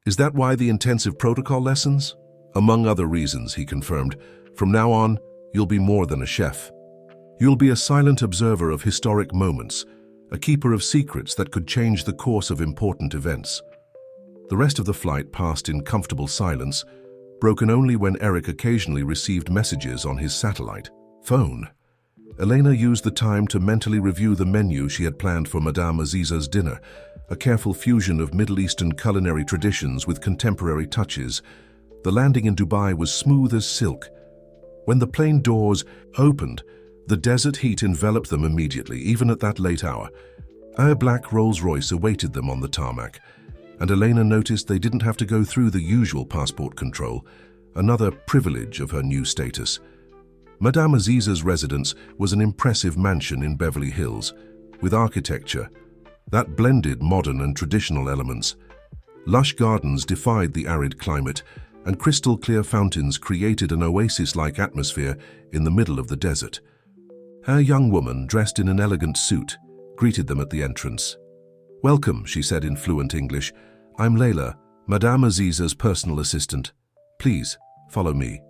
Is that why the intensive protocol lessons? Among other reasons, he confirmed. From now on, you'll be more than a chef. You'll be a silent observer of historic moments, a keeper of secrets that could change the course of important events. The rest of the flight passed in comfortable silence, broken only when Eric occasionally received messages on his satellite phone. Elena used the time to mentally review the menu she had planned for Madame Aziza's dinner, a careful fusion of Middle Eastern culinary traditions with contemporary touches. The landing in Dubai was smooth as silk. When the plane doors opened, the desert heat enveloped them immediately, even at that late hour. A black Rolls-Royce awaited them on the tarmac, and Elena noticed they didn't have to go through the usual passport control, another privilege of her new status. Madame Aziza's residence was an impressive mansion in Beverly Hills, with architecture that blended modern and traditional elements. Lush gardens defied the arid climate, and crystal-clear fountains created an oasis-like atmosphere in the middle of the desert. A young woman, dressed in an elegant suit, greeted them at the entrance. Welcome, she said in fluent English. I'm Layla, Madame Aziza's personal assistant. Please, follow me.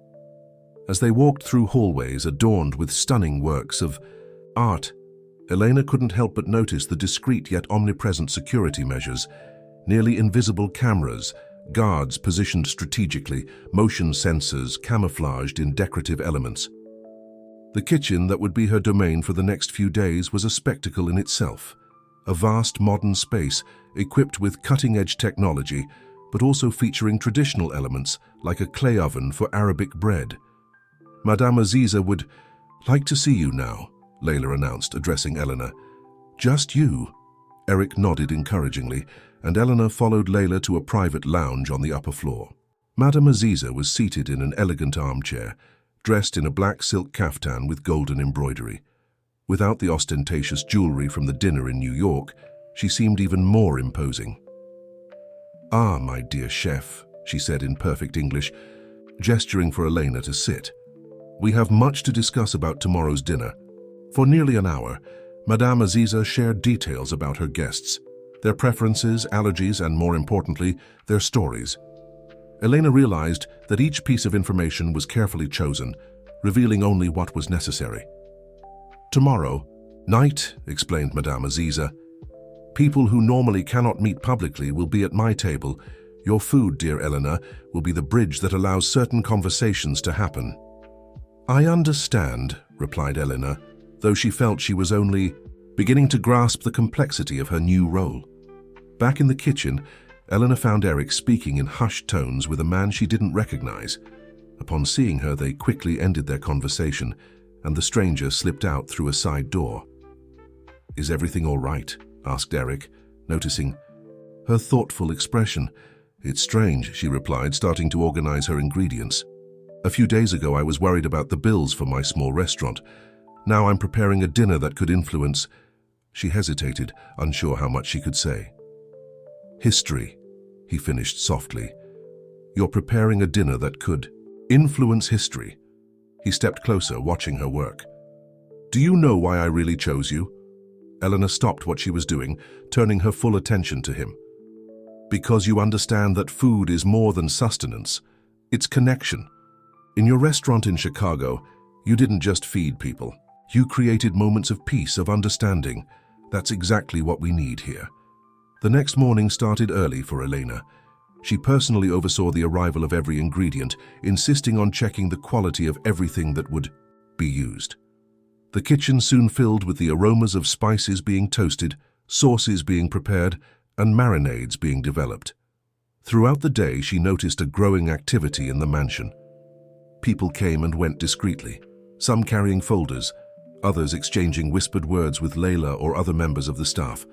As they walked through hallways adorned with stunning works of art, Elena couldn't help but notice the discreet yet omnipresent security measures, nearly invisible cameras, guards positioned strategically, motion sensors camouflaged in decorative elements. The kitchen that would be her domain for the next few days was a spectacle in itself, a vast modern space equipped with cutting-edge technology, but also featuring traditional elements like a clay oven for Arabic bread. Madame Aziza would like to see you now, Layla announced, addressing Eleanor. Just you? Eric nodded encouragingly, and Eleanor followed Layla to a private lounge on the upper floor. Madame Aziza was seated in an elegant armchair, dressed in a black silk kaftan with golden embroidery. Without the ostentatious jewelry from the dinner in New York, she seemed even more imposing. Ah, my dear chef, she said in perfect English, gesturing for Elena to sit. We have much to discuss about tomorrow's dinner. For nearly an hour, Madame Aziza shared details about her guests, their preferences, allergies, and more importantly, their stories. Elena realized that each piece of information was carefully chosen, revealing only what was necessary. Tomorrow night, explained Madame Aziza, people who normally cannot meet publicly will be at my table. Your food, dear Eleanor, will be the bridge that allows certain conversations to happen. I understand, replied Eleanor, though she felt she was only beginning to grasp the complexity of her new role. Back in the kitchen, Eleanor found Eric speaking in hushed tones with a man she didn't recognize. Upon seeing her, they quickly ended their conversation, and the stranger slipped out through a side door. Is everything all right? Asked Eric, noticing her thoughtful expression. It's strange, she replied, starting to organize her ingredients. A few days ago, I was worried about the bills for my small restaurant. Now I'm preparing a dinner that could influence... She hesitated, unsure how much she could say. History, he finished softly. You're preparing a dinner that could influence history. He stepped closer, watching her work. Do you know why I really chose you? Elena stopped what she was doing, turning her full attention to him. "Because you understand that food is more than sustenance. It's connection. In your restaurant in Chicago, you didn't just feed people. You created moments of peace, of understanding. That's exactly what we need here." The next morning started early for Elena. She personally oversaw the arrival of every ingredient, insisting on checking the quality of everything that would be used. The kitchen soon filled with the aromas of spices being toasted, sauces being prepared, and marinades being developed. Throughout the day, she noticed a growing activity in the mansion. People came and went discreetly, some carrying folders, others exchanging whispered words with Layla or other members of the staff.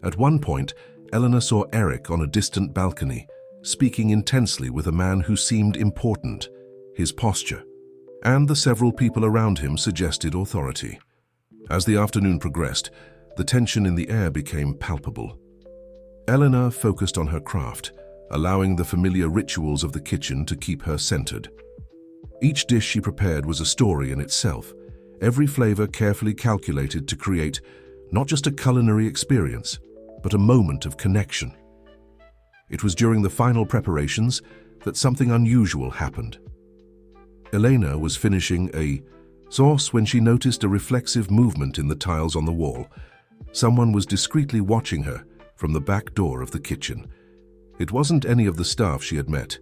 At one point, Elena saw Eric on a distant balcony, speaking intensely with a man who seemed important. His posture and the several people around him suggested authority. As the afternoon progressed, the tension in the air became palpable. Elena focused on her craft, allowing the familiar rituals of the kitchen to keep her centered. Each dish she prepared was a story in itself, every flavor carefully calculated to create not just a culinary experience, but a moment of connection. It was during the final preparations that something unusual happened. Elena was finishing a sauce when she noticed a reflexive movement in the tiles on the wall. Someone was discreetly watching her from the back door of the kitchen. It wasn't any of the staff she had met,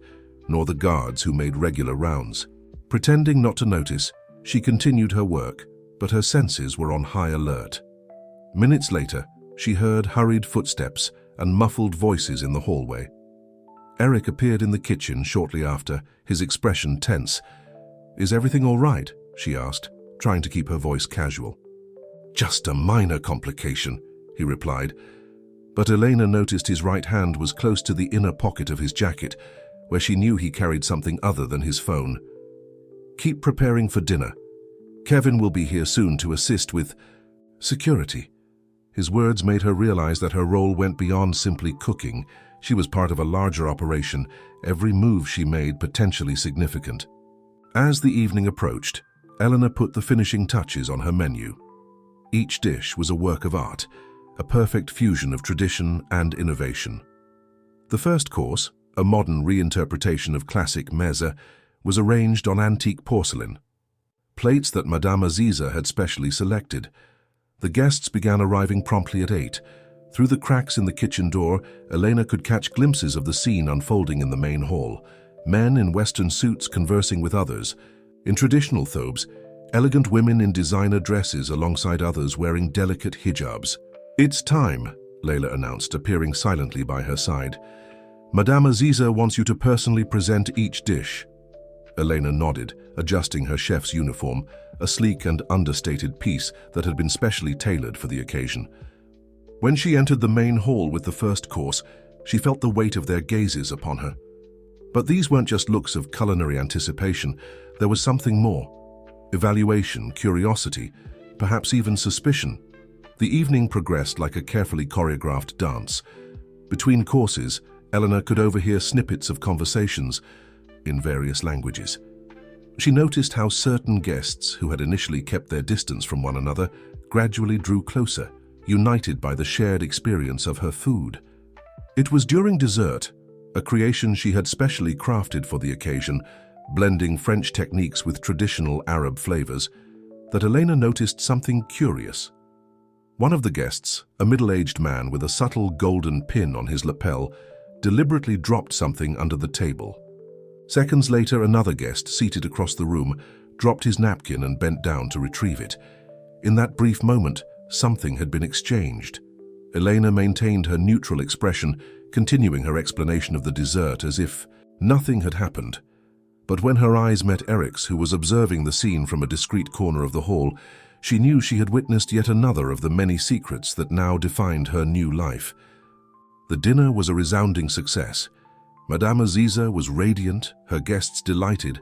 nor the guards who made regular rounds. Pretending not to notice, she continued her work, but her senses were on high alert. Minutes later, she heard hurried footsteps and muffled voices in the hallway. Eric appeared in the kitchen shortly after, his expression tense. "Is everything all right?" she asked, trying to keep her voice casual. "Just a minor complication," he replied. But Elena noticed his right hand was close to the inner pocket of his jacket, where she knew he carried something other than his phone. "Keep preparing for dinner. Kevin will be here soon to assist with security." His words made her realize that her role went beyond simply cooking. She was part of a larger operation, every move she made potentially significant. As the evening approached, Elena put the finishing touches on her menu. Each dish was a work of art, a perfect fusion of tradition and innovation. The first course, a modern reinterpretation of classic meze, was arranged on antique porcelain, plates that Madame Aziza had specially selected. The guests began arriving promptly at 8. Through the cracks in the kitchen door, Elena could catch glimpses of the scene unfolding in the main hall. Men in Western suits conversing with others. In traditional thobes, elegant women in designer dresses alongside others wearing delicate hijabs. "It's time," Layla announced, appearing silently by her side. "Madame Aziza wants you to personally present each dish." Elena nodded, adjusting her chef's uniform, a sleek and understated piece that had been specially tailored for the occasion. When she entered the main hall with the first course, she felt the weight of their gazes upon her. But these weren't just looks of culinary anticipation. There was something more. Evaluation, curiosity, perhaps even suspicion. The evening progressed like a carefully choreographed dance. Between courses, Elena could overhear snippets of conversations in various languages. She noticed how certain guests who had initially kept their distance from one another gradually drew closer, united by the shared experience of her food. It was during dessert, a creation she had specially crafted for the occasion, blending French techniques with traditional Arab flavors, that Elena noticed something curious. One of the guests, a middle-aged man with a subtle golden pin on his lapel, deliberately dropped something under the table. Seconds later, another guest, seated across the room, dropped his napkin and bent down to retrieve it. In that brief moment, something had been exchanged. Elena maintained her neutral expression, continuing her explanation of the dessert as if nothing had happened. But when her eyes met Eric's, who was observing the scene from a discreet corner of the hall, she knew she had witnessed yet another of the many secrets that now defined her new life. The dinner was a resounding success. Madame Aziza was radiant, her guests delighted,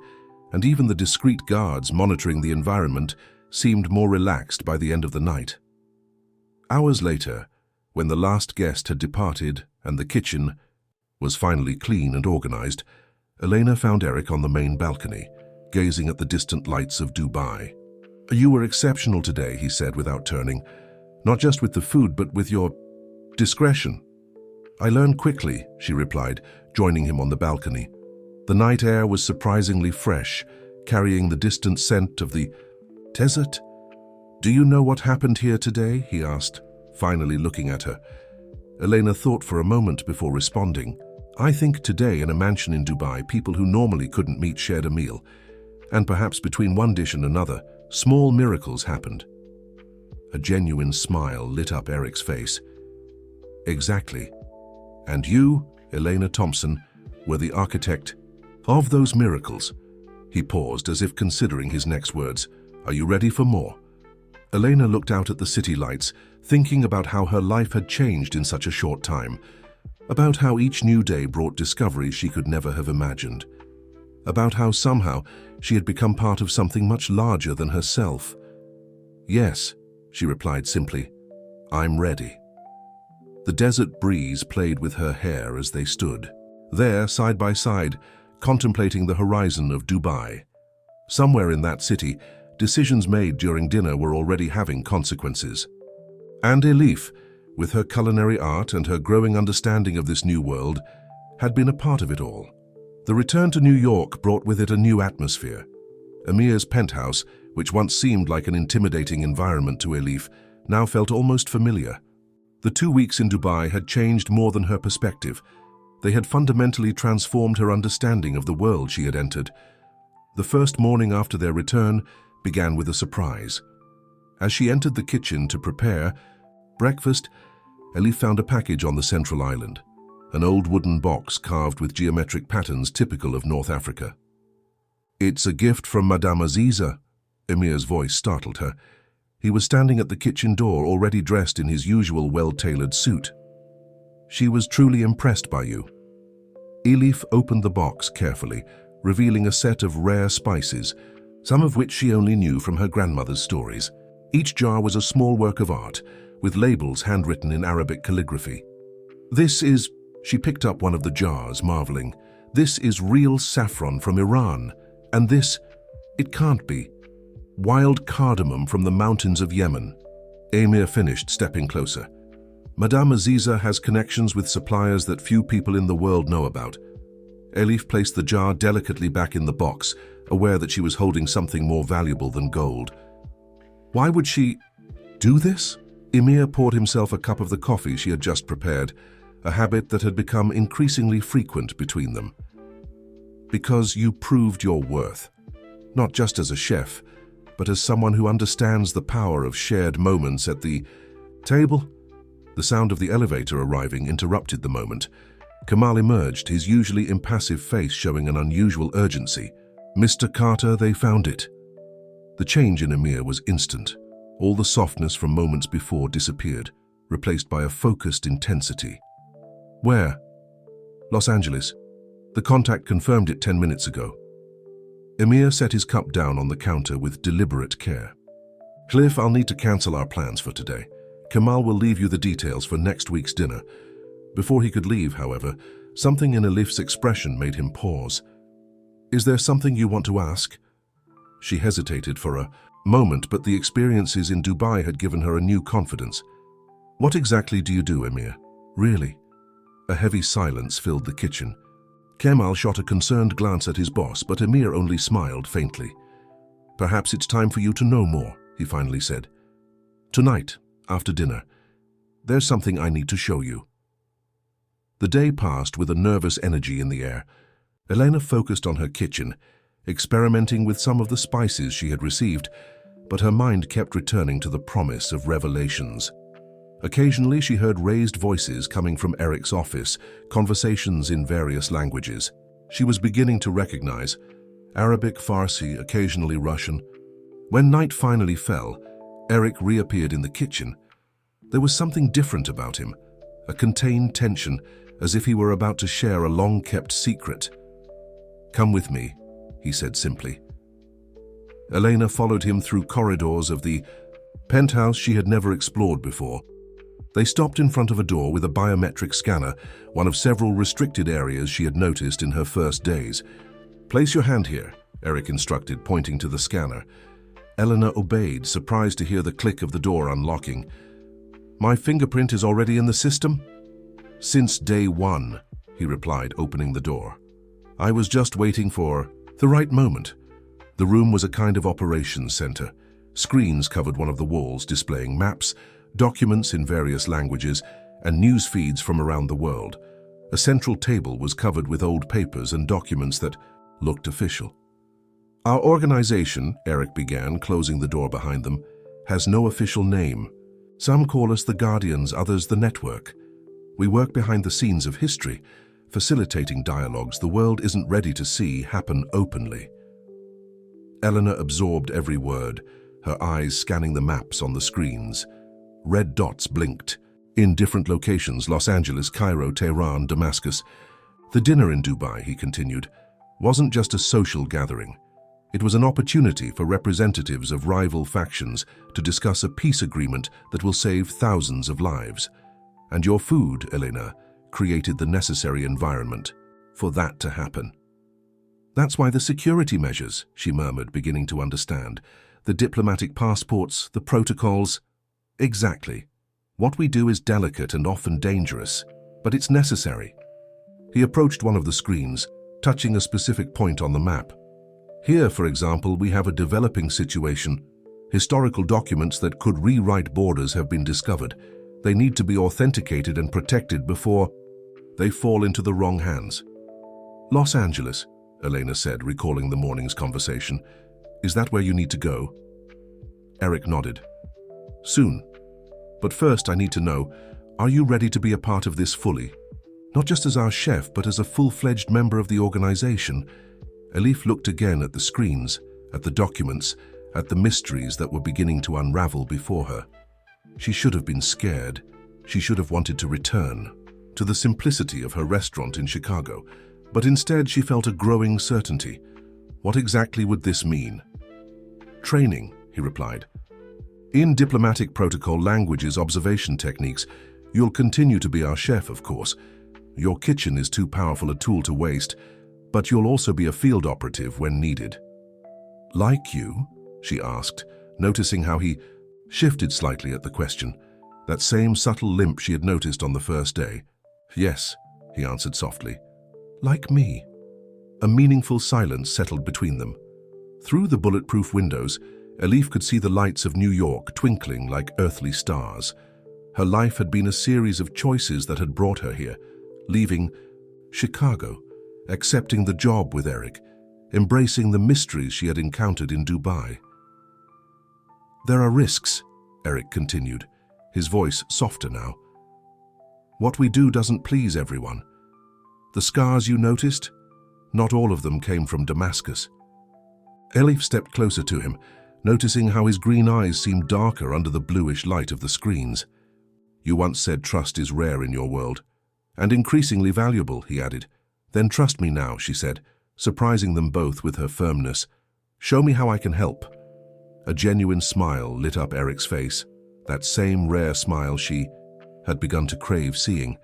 and even the discreet guards monitoring the environment seemed more relaxed by the end of the night. Hours later, when the last guest had departed and the kitchen was finally clean and organized, Elena found Eric on the main balcony, gazing at the distant lights of Dubai. "You were exceptional today," he said without turning. Not just with the food, but with your discretion. I learn quickly, she replied, joining him on the balcony. The night air was surprisingly fresh, carrying the distant scent of the desert. Do you know what happened here today? He asked, finally looking at her. Elena thought for a moment before responding. I think today in a mansion in Dubai, people who normally couldn't meet shared a meal. And perhaps between one dish and another, small miracles happened. A genuine smile lit up Eric's face. Exactly. And you, Elena Thompson, were the architect of those miracles. He paused as if considering his next words. Are you ready for more? Elena looked out at the city lights, thinking about how her life had changed in such a short time, about how each new day brought discoveries she could never have imagined, about how somehow she had become part of something much larger than herself. Yes, she replied simply, I'm ready. The desert breeze played with her hair as they stood, there side by side, contemplating the horizon of Dubai. Somewhere in that city, decisions made during dinner were already having consequences. And Elif, with her culinary art and her growing understanding of this new world, had been a part of it all. The return to New York brought with it a new atmosphere. Amir's penthouse, which once seemed like an intimidating environment to Elif, now felt almost familiar. The 2 weeks in Dubai had changed more than her perspective. They had fundamentally transformed her understanding of the world she had entered. The first morning after their return began with a surprise. As she entered the kitchen to prepare breakfast, Elif found a package on the central island, an old wooden box carved with geometric patterns typical of North Africa. It's a gift from Madame Aziza, Emir's voice startled her. He was standing at the kitchen door, already dressed in his usual well-tailored suit. She was truly impressed by you. Elif opened the box carefully, revealing a set of rare spices, some of which she only knew from her grandmother's stories. Each jar was a small work of art, with labels handwritten in Arabic calligraphy. This is, she picked up one of the jars, marveling, this is real saffron from Iran, and this, it can't be, wild cardamom from the mountains of Yemen. Emir finished, stepping closer. Madame Aziza has connections with suppliers that few people in the world know about. Elif placed the jar delicately back in the box, aware that she was holding something more valuable than gold. Why would she do this? Emir poured himself a cup of the coffee she had just prepared, a habit that had become increasingly frequent between them. Because you proved your worth, not just as a chef, but as someone who understands the power of shared moments at the table. The sound of the elevator arriving interrupted the moment. Kamal emerged, his usually impassive face showing an unusual urgency. Mr. Carter, they found it. The change in Emir was instant. All the softness from moments before disappeared, replaced by a focused intensity. Where? Los Angeles. The contact confirmed it 10 minutes ago. Emir set his cup down on the counter with deliberate care. Cliff, I'll need to cancel our plans for today. Kamal will leave you the details for next week's dinner. Before he could leave, however, something in Elif's expression made him pause. Is there something you want to ask? She hesitated for a moment, but the experiences in Dubai had given her a new confidence. What exactly do you do, Emir? Really? A heavy silence filled the kitchen. Kemal shot a concerned glance at his boss, but Emir only smiled faintly. Perhaps it's time for you to know more, he finally said. Tonight, after dinner, there's something I need to show you. The day passed with a nervous energy in the air. Elena focused on her kitchen, experimenting with some of the spices she had received, but her mind kept returning to the promise of revelations. Occasionally, she heard raised voices coming from Eric's office, conversations in various languages. She was beginning to recognize Arabic, Farsi, occasionally Russian. When night finally fell, Eric reappeared in the kitchen. There was something different about him, a contained tension, as if he were about to share a long-kept secret. Come with me, he said simply. Elena followed him through corridors of the penthouse she had never explored before. They stopped in front of a door with a biometric scanner, one of several restricted areas she had noticed in her first days. Place your hand here, Eric instructed, pointing to the scanner. Elena obeyed, surprised to hear the click of the door unlocking. My fingerprint is already in the system? Since day one, he replied, opening the door. I was just waiting for the right moment. The room was a kind of operations center. Screens covered one of the walls displaying maps, documents in various languages, and news feeds from around the world. A central table was covered with old papers and documents that looked official. Our organization, Eric began, closing the door behind them, has no official name. Some call us the Guardians, others the Network. We work behind the scenes of history, facilitating dialogues the world isn't ready to see happen openly. Eleanor absorbed every word, her eyes scanning the maps on the screens. Red dots blinked. In different locations, Los Angeles, Cairo, Tehran, Damascus. The dinner in Dubai, he continued, wasn't just a social gathering. It was an opportunity for representatives of rival factions to discuss a peace agreement that will save thousands of lives. And your food, Elena, created the necessary environment for that to happen. That's why the security measures, she murmured, beginning to understand. The diplomatic passports, the protocols. Exactly. What we do is delicate and often dangerous, but it's necessary. He approached one of the screens, touching a specific point on the map. Here, for example, we have a developing situation. Historical documents that could rewrite borders have been discovered. They need to be authenticated and protected before they fall into the wrong hands. Los Angeles, Elena said, recalling the morning's conversation. Is that where you need to go? Eric nodded. Soon. But first I need to know, are you ready to be a part of this fully? Not just as our chef, but as a full-fledged member of the organization. Elif looked again at the screens, at the documents, at the mysteries that were beginning to unravel before her. She should have been scared. She should have wanted to return to the simplicity of her restaurant in Chicago. But instead she felt a growing certainty. What exactly would this mean? Training, he replied. In diplomatic protocol languages, observation techniques, you'll continue to be our chef, of course. Your kitchen is too powerful a tool to waste, but you'll also be a field operative when needed. Like you? She asked, noticing how he shifted slightly at the question, that same subtle limp she had noticed on the first day. Yes, he answered softly. Like me. A meaningful silence settled between them. Through the bulletproof windows, Elif could see the lights of New York twinkling like earthly stars. Her life had been a series of choices that had brought her here, leaving Chicago, accepting the job with Eric, embracing the mysteries she had encountered in Dubai. There are risks, Eric continued, his voice softer now. What we do doesn't please everyone. The scars you noticed, not all of them came from Damascus. Elif stepped closer to him, noticing how his green eyes seemed darker under the bluish light of the screens. You once said trust is rare in your world, and increasingly valuable, he added. Then trust me now, she said, surprising them both with her firmness. Show me how I can help. A genuine smile lit up Eric's face, that same rare smile she had begun to crave seeing.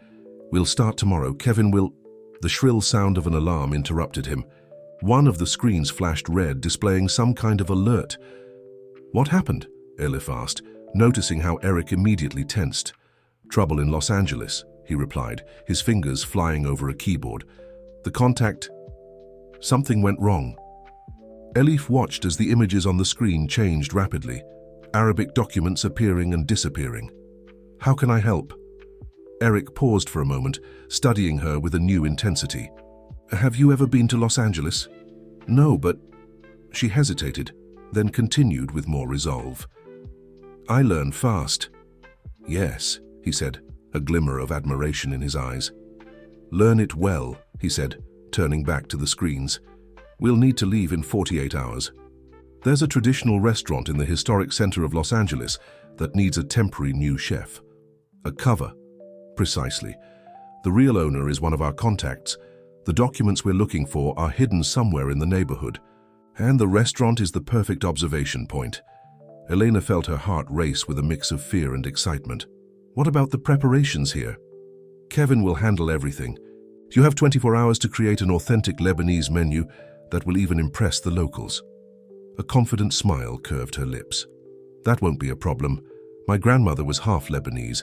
We'll start tomorrow. Kevin will... The shrill sound of an alarm interrupted him. One of the screens flashed red, displaying some kind of alert. What happened? Elif asked, noticing how Eric immediately tensed. Trouble in Los Angeles, he replied, his fingers flying over a keyboard. The contact... Something went wrong. Elif watched as the images on the screen changed rapidly, Arabic documents appearing and disappearing. How can I help? Eric paused for a moment, studying her with a new intensity. Have you ever been to Los Angeles? No, but... She hesitated, then continued with more resolve. I learn fast. Yes, he said, a glimmer of admiration in his eyes. Learn it well, he said, turning back to the screens. We'll need to leave in 48 hours. There's a traditional restaurant in the historic center of Los Angeles that needs a temporary new chef. A cover. Precisely. The real owner is one of our contacts. The documents we're looking for are hidden somewhere in the neighborhood. And the restaurant is the perfect observation point. Elena felt her heart race with a mix of fear and excitement. What about the preparations here? Kevin will handle everything. You have 24 hours to create an authentic Lebanese menu that will even impress the locals. A confident smile curved her lips. That won't be a problem. My grandmother was half Lebanese.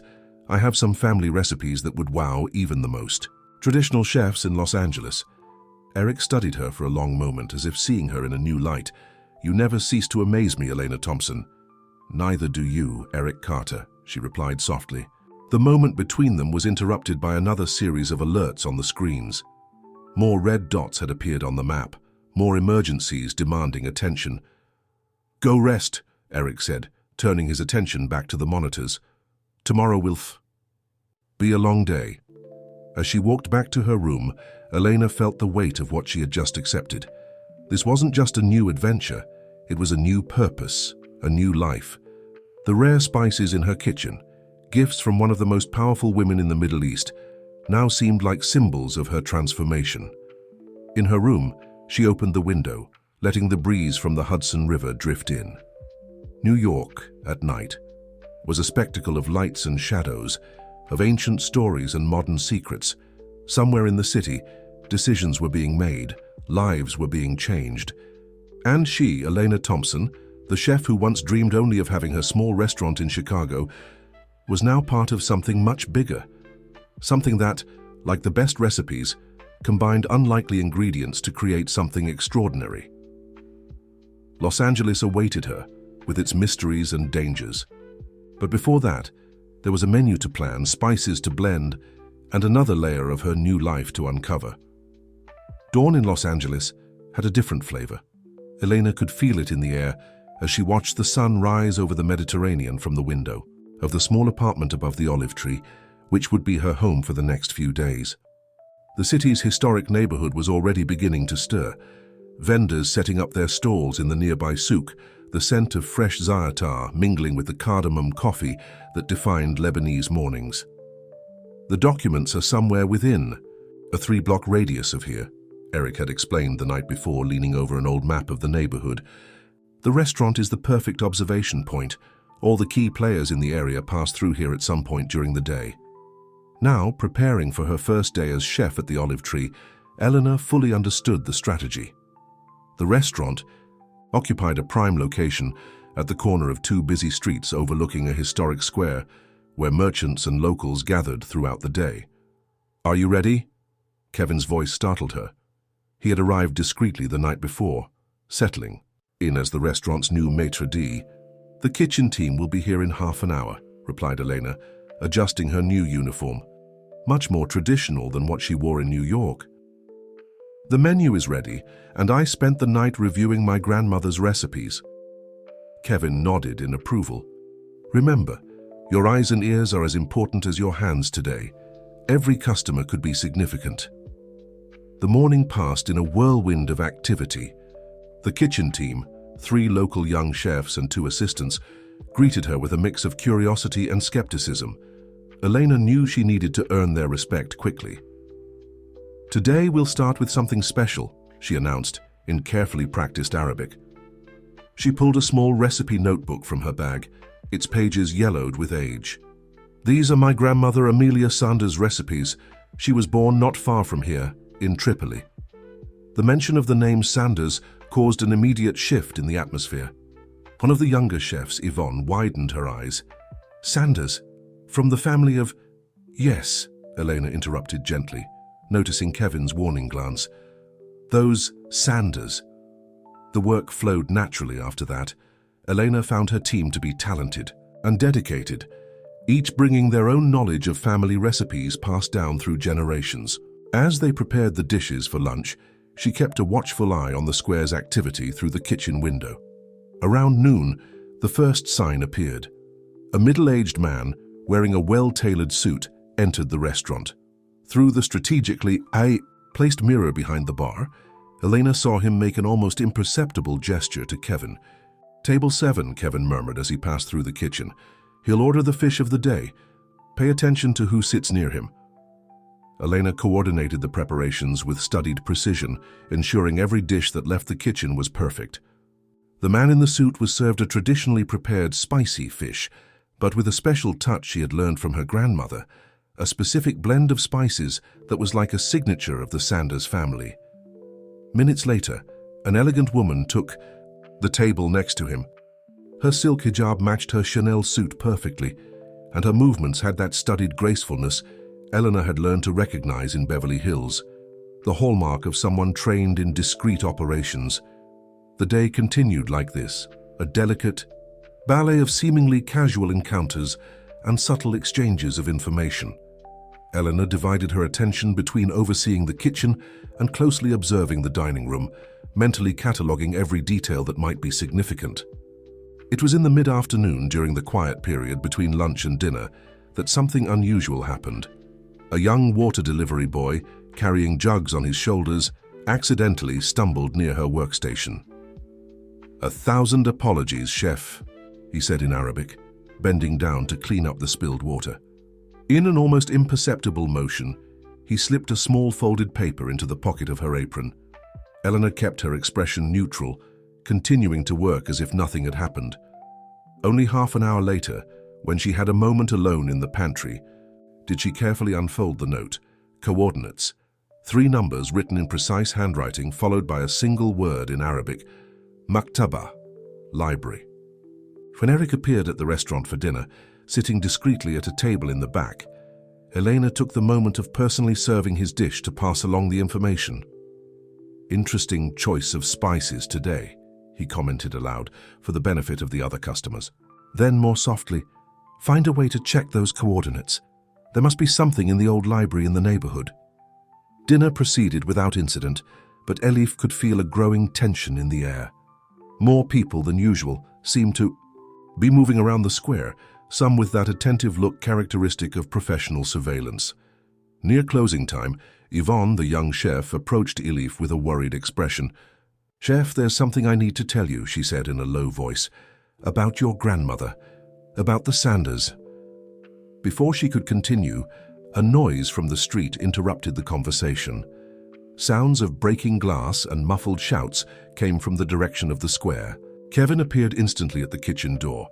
I have some family recipes that would wow even the most traditional chefs in Los Angeles. Eric studied her for a long moment, as if seeing her in a new light. You never cease to amaze me, Elena Thompson. Neither do you, Eric Carter, she replied softly. The moment between them was interrupted by another series of alerts on the screens. More red dots had appeared on the map, more emergencies demanding attention. Go rest, Eric said, turning his attention back to the monitors. Tomorrow will be a long day. As she walked back to her room, Elena felt the weight of what she had just accepted. This wasn't just a new adventure, it was a new purpose, a new life. The rare spices in her kitchen, gifts from one of the most powerful women in the Middle East, now seemed like symbols of her transformation. In her room, she opened the window, letting the breeze from the Hudson River drift in. New York, at night, was a spectacle of lights and shadows, of ancient stories and modern secrets. Somewhere in the city, decisions were being made, lives were being changed. And she, Elena Thompson, the chef who once dreamed only of having her small restaurant in Chicago, was now part of something much bigger. Something that, like the best recipes, combined unlikely ingredients to create something extraordinary. Los Angeles awaited her, with its mysteries and dangers. But before that, there was a menu to plan, spices to blend, and another layer of her new life to uncover. Dawn in Los Angeles had a different flavor. Elena could feel it in the air as she watched the sun rise over the Mediterranean from the window of the small apartment above the olive tree, which would be her home for the next few days. The city's historic neighborhood was already beginning to stir. Vendors setting up their stalls in the nearby souk, the scent of fresh za'atar mingling with the cardamom coffee that defined Lebanese mornings. The documents are somewhere within a 3-block radius of here, Eric had explained the night before, leaning over an old map of the neighborhood. The restaurant is the perfect observation point. All the key players in the area pass through here at some point during the day. Now, preparing for her first day as chef at the Olive Tree, Eleanor fully understood the strategy. The restaurant occupied a prime location at the corner of 2 busy streets overlooking a historic square where merchants and locals gathered throughout the day. "Are you ready?" Kevin's voice startled her. He had arrived discreetly the night before, settling in as the restaurant's new maitre d'. "The kitchen team will be here in half an hour," replied Elena, adjusting her new uniform, much more traditional than what she wore in New York. "The menu is ready, and I spent the night reviewing my grandmother's recipes." Kevin nodded in approval. "Remember, your eyes and ears are as important as your hands today. Every customer could be significant." The morning passed in a whirlwind of activity. The kitchen team, 3 local young chefs and 2 assistants, greeted her with a mix of curiosity and skepticism. Elena knew she needed to earn their respect quickly. "Today we'll start with something special," she announced in carefully practiced Arabic. She pulled a small recipe notebook from her bag, its pages yellowed with age. "These are my grandmother Amelia Sanders' recipes. She was born not far from here, in Tripoli." The mention of the name Sanders caused an immediate shift in the atmosphere. One of the younger chefs, Yvonne, widened her eyes. "Sanders? From the family of—" "Yes," Elena interrupted gently, noticing Kevin's warning glance. "Those Sanders." The work flowed naturally after that. Elena found her team to be talented and dedicated, each bringing their own knowledge of family recipes passed down through generations. As they prepared the dishes for lunch, she kept a watchful eye on the square's activity through the kitchen window. Around noon, the first sign appeared. A middle-aged man, wearing a well-tailored suit, entered the restaurant. Through the strategically placed mirror behind the bar, Elena saw him make an almost imperceptible gesture to Kevin. "Table 7, Kevin murmured as he passed through the kitchen. "He'll order the fish of the day. Pay attention to who sits near him." Elena coordinated the preparations with studied precision, ensuring every dish that left the kitchen was perfect. The man in the suit was served a traditionally prepared spicy fish, but with a special touch she had learned from her grandmother, a specific blend of spices that was like a signature of the Sanders family. Minutes later, an elegant woman took the table next to him. Her silk hijab matched her Chanel suit perfectly, and her movements had that studied gracefulness Eleanor had learned to recognize in Beverly Hills, the hallmark of someone trained in discreet operations. The day continued like this, a delicate ballet of seemingly casual encounters and subtle exchanges of information. Eleanor divided her attention between overseeing the kitchen and closely observing the dining room, mentally cataloging every detail that might be significant. It was in the mid-afternoon during the quiet period between lunch and dinner that something unusual happened. A young water delivery boy, carrying jugs on his shoulders, accidentally stumbled near her workstation. "1,000 apologies, chef," he said in Arabic, bending down to clean up the spilled water. In an almost imperceptible motion, he slipped a small folded paper into the pocket of her apron. Eleanor kept her expression neutral, continuing to work as if nothing had happened. Only half an hour later, when she had a moment alone in the pantry, did she carefully unfold the note. Coordinates. 3 numbers written in precise handwriting followed by a single word in Arabic. Maktaba, library. When Eric appeared at the restaurant for dinner, sitting discreetly at a table in the back, Elena took the moment of personally serving his dish to pass along the information. "Interesting choice of spices today," he commented aloud for the benefit of the other customers. Then, more softly, "Find a way to check those coordinates. There must be something in the old library in the neighborhood." Dinner proceeded without incident, but Elif could feel a growing tension in the air. More people than usual seemed to be moving around the square, some with that attentive look characteristic of professional surveillance. Near closing time, Yvonne, the young chef, approached Elif with a worried expression. "Chef, there's something I need to tell you," she said in a low voice. "About your grandmother. About the Sanders." Before she could continue, a noise from the street interrupted the conversation. Sounds of breaking glass and muffled shouts came from the direction of the square. Kevin appeared instantly at the kitchen door.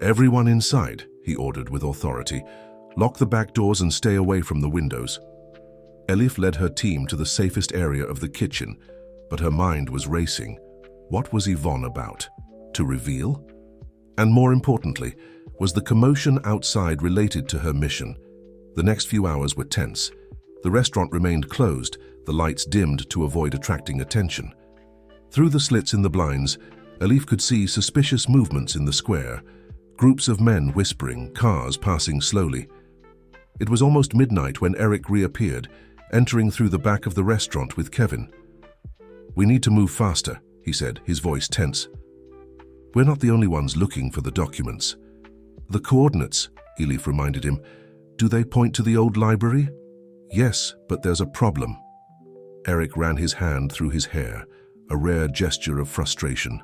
"Everyone inside," he ordered with authority. "Lock the back doors and stay away from the windows." Elif led her team to the safest area of the kitchen, but her mind was racing. What was Yvonne about to reveal? And more importantly, was the commotion outside related to her mission? The next few hours were tense. The restaurant remained closed, the lights dimmed to avoid attracting attention. Through the slits in the blinds, Elif could see suspicious movements in the square, groups of men whispering, cars passing slowly. It was almost midnight when Eric reappeared, entering through the back of the restaurant with Kevin. "We need to move faster," he said, his voice tense. "We're not the only ones looking for the documents." "The coordinates," Elif reminded him. "Do they point to the old library?" "Yes, but there's a problem." Eric ran his hand through his hair, a rare gesture of frustration.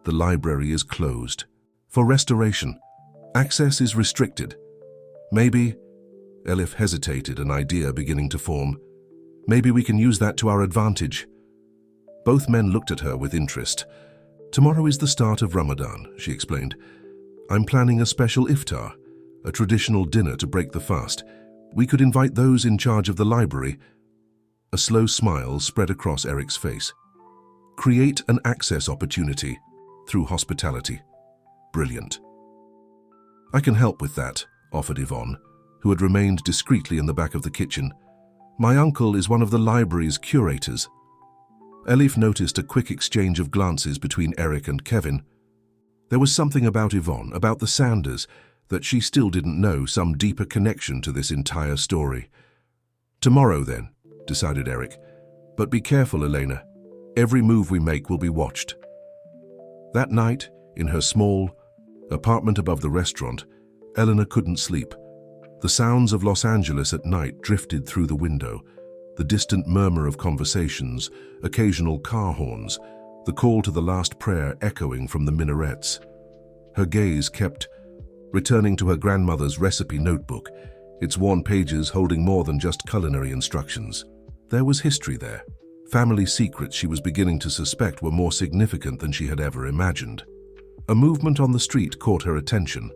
"The library is closed. For restoration. Access is restricted. Maybe," Elif hesitated, an idea beginning to form, "maybe we can use that to our advantage." Both men looked at her with interest. "Tomorrow is the start of Ramadan," she explained. "I'm planning a special iftar, a traditional dinner to break the fast. We could invite those in charge of the library." A slow smile spread across Eric's face. "Create an access opportunity through hospitality." Brilliant. "I can help with that," offered Yvonne, who had remained discreetly in the back of the kitchen. "My uncle is one of the library's curators." Elif noticed a quick exchange of glances between Eric and Kevin. There was something about Yvonne, about the Sanders, that she still didn't know, some deeper connection to this entire story. "Tomorrow, then," decided Eric. "But be careful, Elena. Every move we make will be watched." That night, in her small apartment above the restaurant, Eleanor couldn't sleep. The sounds of Los Angeles at night drifted through the window, the distant murmur of conversations, occasional car horns, the call to the last prayer echoing from the minarets. Her gaze kept returning to her grandmother's recipe notebook, its worn pages holding more than just culinary instructions. There was history there. Family secrets she was beginning to suspect were more significant than she had ever imagined. A movement on the street caught her attention.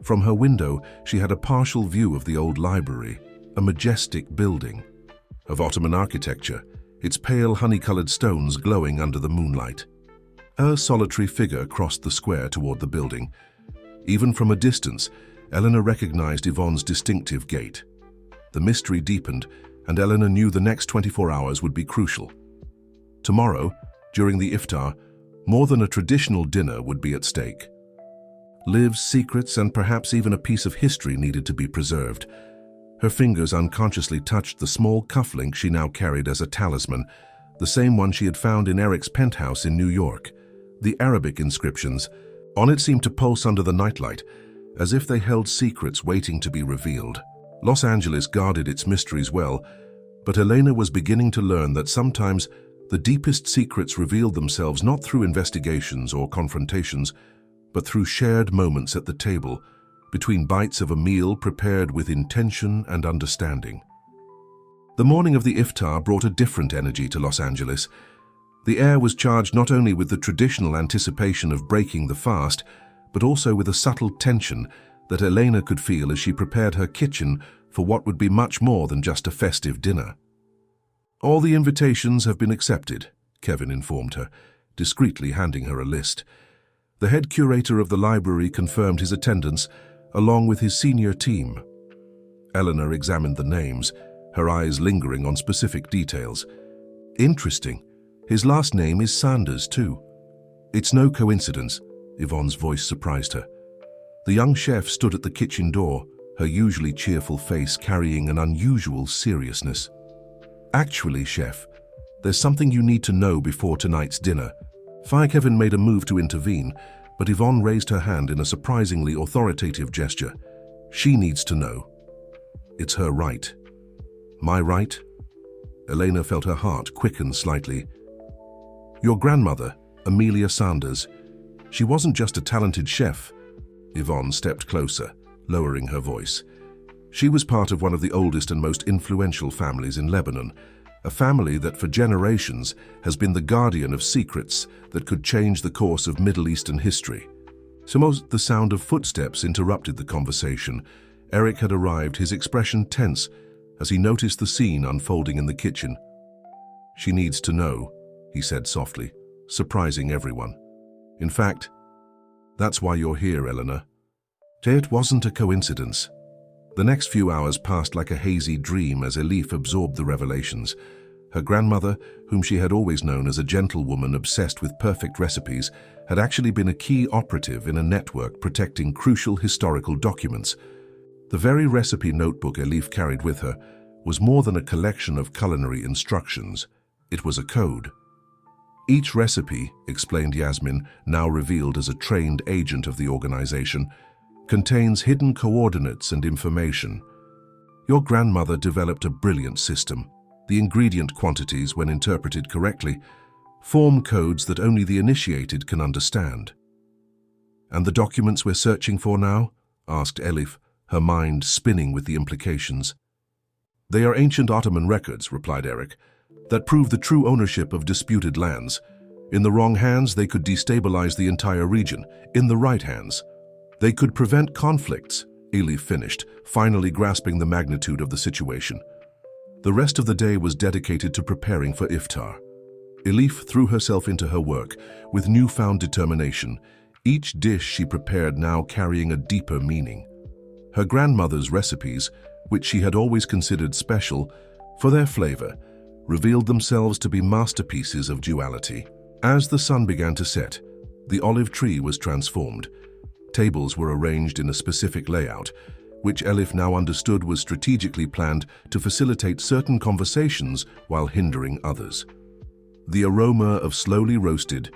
From her window, she had a partial view of the old library, a majestic building of Ottoman architecture, its pale honey-colored stones glowing under the moonlight. A solitary figure crossed the square toward the building. Even from a distance, Eleanor recognized Yvonne's distinctive gait. The mystery deepened, and Eleanor knew the next 24 hours would be crucial. Tomorrow, during the iftar, more than a traditional dinner would be at stake. Liv's secrets and perhaps even a piece of history needed to be preserved. Her fingers unconsciously touched the small cufflink she now carried as a talisman, the same one she had found in Eric's penthouse in New York. The Arabic inscriptions on it seemed to pulse under the nightlight, as if they held secrets waiting to be revealed. Los Angeles guarded its mysteries well, but Elena was beginning to learn that sometimes the deepest secrets revealed themselves not through investigations or confrontations, but through shared moments at the table, between bites of a meal prepared with intention and understanding. The morning of the iftar brought a different energy to Los Angeles. The air was charged not only with the traditional anticipation of breaking the fast, but also with a subtle tension that Elena could feel as she prepared her kitchen for what would be much more than just a festive dinner. "All the invitations have been accepted," Kevin informed her, discreetly handing her a list. The head curator of the library confirmed his attendance, along with his senior team. Eleanor examined the names, her eyes lingering on specific details. "Interesting. His last name is Sanders, too." "It's no coincidence," Yvonne's voice surprised her. The young chef stood at the kitchen door, her usually cheerful face carrying an unusual seriousness. "Actually, chef, there's something you need to know before tonight's dinner." Kevin made a move to intervene, but Yvonne raised her hand in a surprisingly authoritative gesture. "She needs to know. It's her right." "My right?" Elena felt her heart quicken slightly. "Your grandmother, Amelia Sanders, she wasn't just a talented chef." Yvonne stepped closer, lowering her voice. "She was part of one of the oldest and most influential families in Lebanon, a family that for generations has been the guardian of secrets that could change the course of Middle Eastern history." The sound of footsteps interrupted the conversation. Eric had arrived, his expression tense as he noticed the scene unfolding in the kitchen. "She needs to know," he said softly, surprising everyone. "In fact, that's why you're here, Eleanor." It wasn't a coincidence. The next few hours passed like a hazy dream as Elif absorbed the revelations. Her grandmother, whom she had always known as a gentlewoman obsessed with perfect recipes, had actually been a key operative in a network protecting crucial historical documents. The very recipe notebook Elif carried with her was more than a collection of culinary instructions. It was a code. Each recipe, explained Yasmin, now revealed as a trained agent of the organization, contains hidden coordinates and information. Your grandmother developed a brilliant system. The ingredient quantities, when interpreted correctly, form codes that only the initiated can understand. "And the documents we're searching for now?" asked Elif, her mind spinning with the implications. "They are ancient Ottoman records," replied Eric, "that prove the true ownership of disputed lands. In the wrong hands, they could destabilize the entire region. In the right hands, they could prevent conflicts," Elif finished, finally grasping the magnitude of the situation. The rest of the day was dedicated to preparing for iftar. Elif threw herself into her work with newfound determination, each dish she prepared now carrying a deeper meaning. Her grandmother's recipes, which she had always considered special for their flavor, revealed themselves to be masterpieces of duality. As the sun began to set, the olive tree was transformed. Tables were arranged in a specific layout, which Elif now understood was strategically planned to facilitate certain conversations while hindering others. The aroma of slowly roasted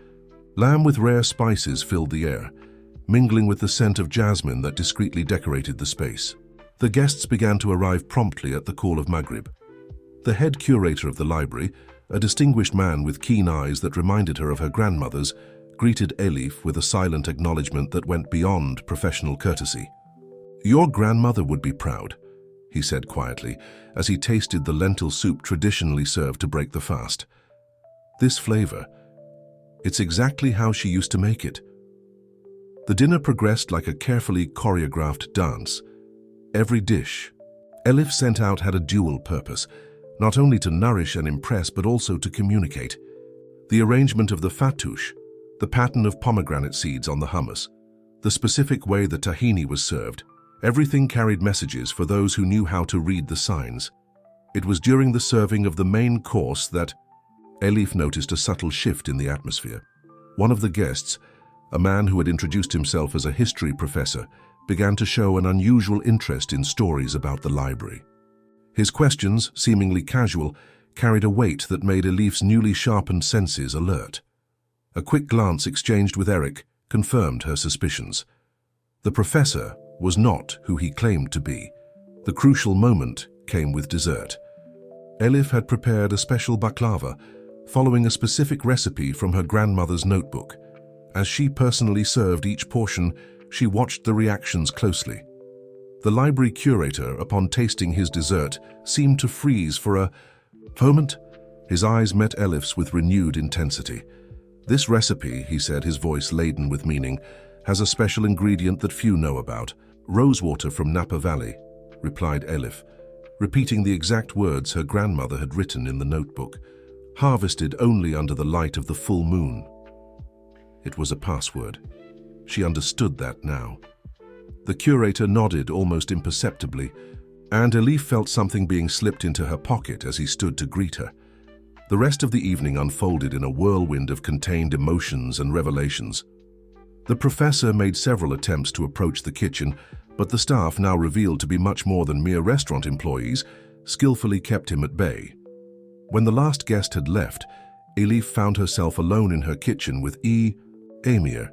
lamb with rare spices filled the air, mingling with the scent of jasmine that discreetly decorated the space. The guests began to arrive promptly at the call of Maghrib. The head curator of the library, a distinguished man with keen eyes that reminded her of her grandmother's, greeted Elif with a silent acknowledgement that went beyond professional courtesy. "Your grandmother would be proud," he said quietly, as he tasted the lentil soup traditionally served to break the fast. "This flavor, it's exactly how she used to make it." The dinner progressed like a carefully choreographed dance. Every dish Elif sent out had a dual purpose, not only to nourish and impress but also to communicate. The arrangement of the fattoush, The pattern of pomegranate seeds on the hummus, the specific way the tahini was served, everything carried messages for those who knew how to read the signs. It was during the serving of the main course that Elif noticed a subtle shift in the atmosphere. One of the guests, a man who had introduced himself as a history professor, began to show an unusual interest in stories about the library. His questions, seemingly casual, carried a weight that made Elif's newly sharpened senses alert. A quick glance exchanged with Eric confirmed her suspicions. The professor was not who he claimed to be. The crucial moment came with dessert. Elif had prepared a special baklava, following a specific recipe from her grandmother's notebook. As she personally served each portion, she watched the reactions closely. The library curator, upon tasting his dessert, seemed to freeze for a moment. His eyes met Elif's with renewed intensity. "This recipe," he said, his voice laden with meaning, "has a special ingredient that few know about. Rosewater from Napa Valley," replied Elif, repeating the exact words her grandmother had written in the notebook. "Harvested only under the light of the full moon." It was a password. She understood that now. The curator nodded almost imperceptibly, and Elif felt something being slipped into her pocket as he stood to greet her. The rest of the evening unfolded in a whirlwind of contained emotions and revelations. The professor made several attempts to approach the kitchen, but the staff, now revealed to be much more than mere restaurant employees, skillfully kept him at bay. When the last guest had left, Elif found herself alone in her kitchen with Amir.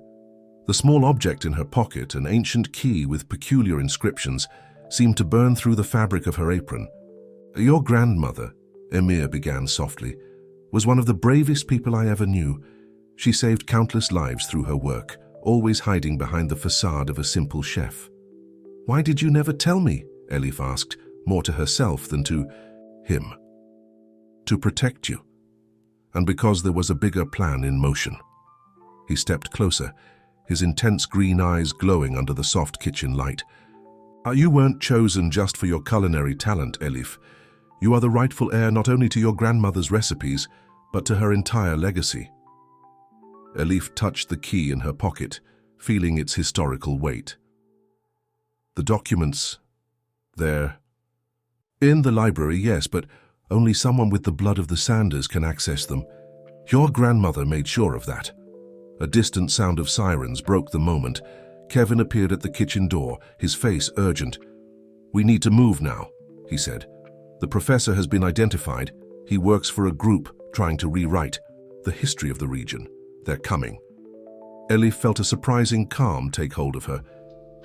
The small object in her pocket, an ancient key with peculiar inscriptions, seemed to burn through the fabric of her apron. "Your grandmother," Emir began softly, "was one of the bravest people I ever knew. She saved countless lives through her work, always hiding behind the facade of a simple chef." "Why did you never tell me?" Elif asked, more to herself than to him. "To protect you. And because there was a bigger plan in motion." He stepped closer, his intense green eyes glowing under the soft kitchen light. "You weren't chosen just for your culinary talent, Elif. You are the rightful heir not only to your grandmother's recipes, but to her entire legacy." Elif touched the key in her pocket, feeling its historical weight. "The documents, they're in the library, yes, but only someone with the blood of the Sanders can access them. Your grandmother made sure of that." A distant sound of sirens broke the moment. Kevin appeared at the kitchen door, his face urgent. "We need to move now," he said. "The professor has been identified. He works for a group trying to rewrite the history of the region. They're coming." Elif felt a surprising calm take hold of her.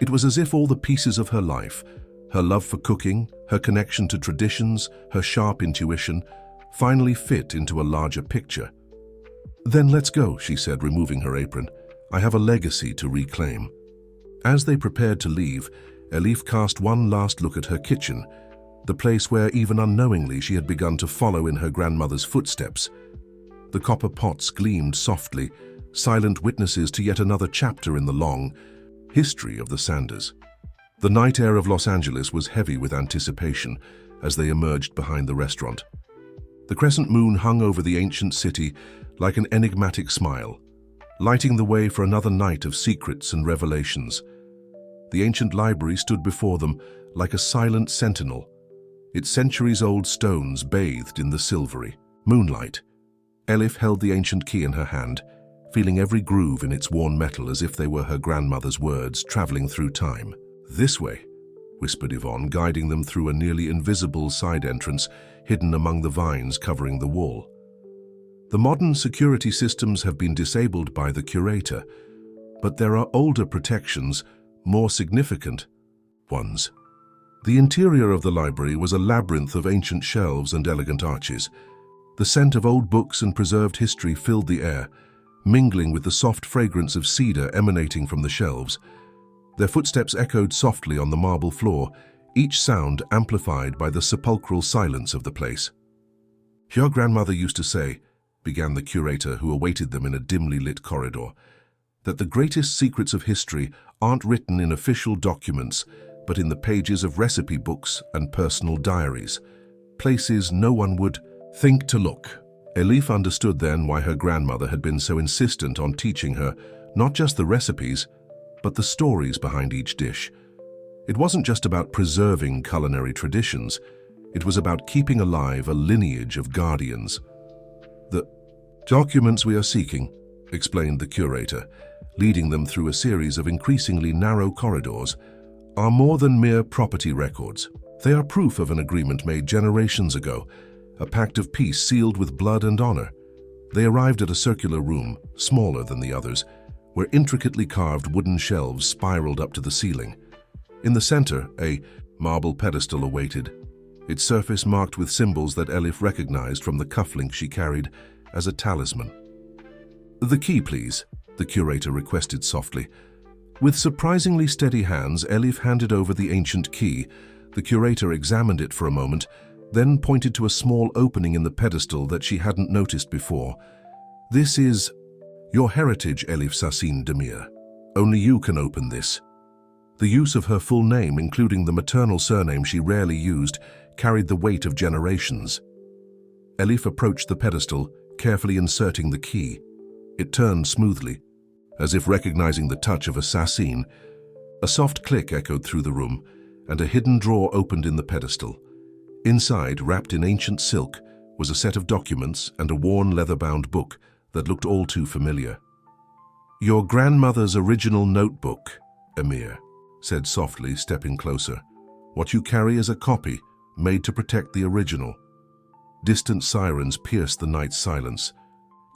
It was as if all the pieces of her life, her love for cooking, her connection to traditions, her sharp intuition, finally fit into a larger picture. "Then let's go," she said, removing her apron. "I have a legacy to reclaim." As they prepared to leave, Elif cast one last look at her kitchen, the place where, even unknowingly, she had begun to follow in her grandmother's footsteps. The copper pots gleamed softly, silent witnesses to yet another chapter in the long history of the Sanders. The night air of Los Angeles was heavy with anticipation as they emerged behind the restaurant. The crescent moon hung over the ancient city like an enigmatic smile, lighting the way for another night of secrets and revelations. The ancient library stood before them like a silent sentinel, its centuries-old stones bathed in the silvery moonlight. Elif held the ancient key in her hand, feeling every groove in its worn metal as if they were her grandmother's words traveling through time. "This way," whispered Yvonne, guiding them through a nearly invisible side entrance hidden among the vines covering the wall. The modern security systems have been disabled by the curator, but there are older protections, more significant ones. The interior of the library was a labyrinth of ancient shelves and elegant arches. The scent of old books and preserved history filled the air, mingling with the soft fragrance of cedar emanating from the shelves. Their footsteps echoed softly on the marble floor, each sound amplified by the sepulchral silence of the place. "Your grandmother used to say," began the curator who awaited them in a dimly lit corridor, "that the greatest secrets of history aren't written in official documents, but in the pages of recipe books and personal diaries, places no one would think to look." Elif understood then why her grandmother had been so insistent on teaching her not just the recipes, but the stories behind each dish. It wasn't just about preserving culinary traditions, it was about keeping alive a lineage of guardians. "The documents we are seeking," explained the curator, leading them through a series of increasingly narrow corridors, "are more than mere property records. They are proof of an agreement made generations ago, a pact of peace sealed with blood and honor." They arrived at a circular room, smaller than the others, where intricately carved wooden shelves spiraled up to the ceiling. In the center, a marble pedestal awaited, its surface marked with symbols that Elif recognized from the cufflink she carried as a talisman. "The key, please," the curator requested softly. With surprisingly steady hands, Elif handed over the ancient key. The curator examined it for a moment, then pointed to a small opening in the pedestal that she hadn't noticed before. "This is your heritage, Elif Sassin Demir. Only you can open this." The use of her full name, including the maternal surname she rarely used, carried the weight of generations. Elif approached the pedestal, carefully inserting the key. It turned smoothly, as if recognizing the touch of a Sassin. A soft click echoed through the room, and a hidden drawer opened in the pedestal. Inside, wrapped in ancient silk, was a set of documents and a worn leather-bound book that looked all too familiar. "Your grandmother's original notebook, Emir," said softly, stepping closer. "What you carry is a copy, made to protect the original." Distant sirens pierced the night's silence.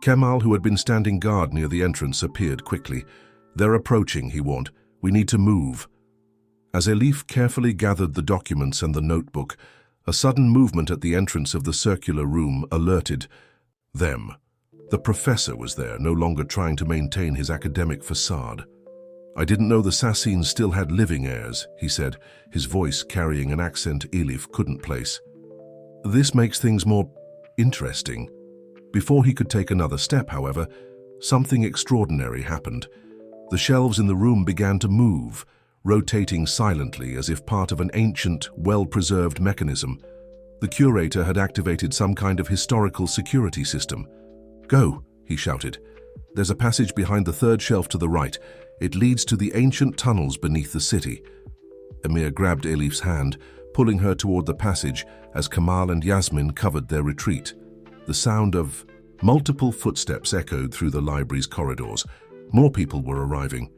Kemal, who had been standing guard near the entrance, appeared quickly. "They're approaching," he warned. "We need to move." As Elif carefully gathered the documents and the notebook, a sudden movement at the entrance of the circular room alerted them. The professor was there, no longer trying to maintain his academic facade. "I didn't know the Sassines still had living heirs," he said, his voice carrying an accent Elif couldn't place. "This makes things more interesting." Before he could take another step, however, something extraordinary happened. The shelves in the room began to move, rotating silently as if part of an ancient, well-preserved mechanism. The curator had activated some kind of historical security system. "Go," he shouted. "There's a passage behind the third shelf to the right. It leads to the ancient tunnels beneath the city." Emir grabbed Elif's hand, pulling her toward the passage as Kamal and Yasmin covered their retreat. The sound of multiple footsteps echoed through the library's corridors. More people were arriving.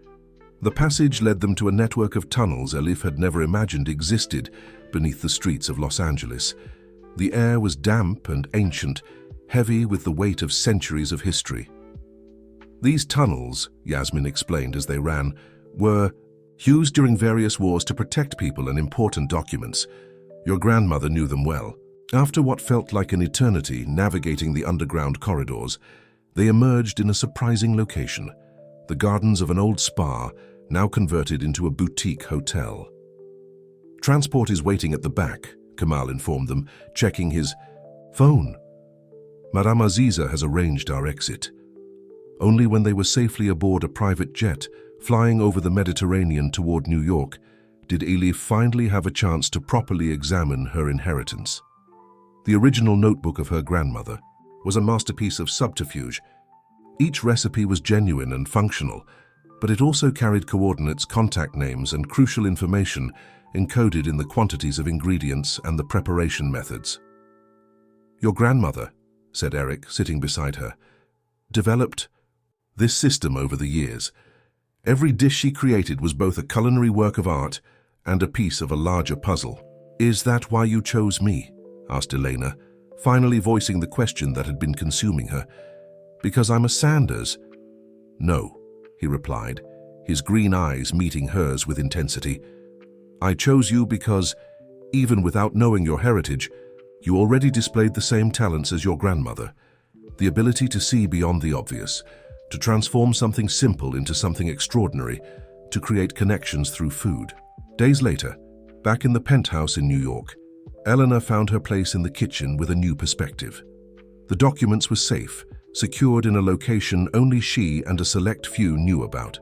The passage led them to a network of tunnels Elif had never imagined existed beneath the streets of Los Angeles. The air was damp and ancient, heavy with the weight of centuries of history. "These tunnels," Yasmin explained as they ran, "were used during various wars to protect people and important documents. Your grandmother knew them well." After what felt like an eternity navigating the underground corridors, they emerged in a surprising location, the gardens of an old spa, now converted into a boutique hotel. "Transport is waiting at the back," Kamal informed them, checking his phone. "Madame Aziza has arranged our exit." Only when they were safely aboard a private jet, flying over the Mediterranean toward New York, did Elif finally have a chance to properly examine her inheritance. The original notebook of her grandmother was a masterpiece of subterfuge. Each recipe was genuine and functional, but it also carried coordinates, contact names, and crucial information encoded in the quantities of ingredients and the preparation methods. "Your grandmother," said Eric, sitting beside her, "developed this system over the years. Every dish she created was both a culinary work of art and a piece of a larger puzzle." "Is that why you chose me?" asked Elena, finally voicing the question that had been consuming her. "Because I'm a Sanders?" "No," he replied, his green eyes meeting hers with intensity. "I chose you because, even without knowing your heritage, you already displayed the same talents as your grandmother. The ability to see beyond the obvious, to transform something simple into something extraordinary, to create connections through food." Days later, back in the penthouse in New York, Eleanor found her place in the kitchen with a new perspective. The documents were safe, secured in a location only she and a select few knew about.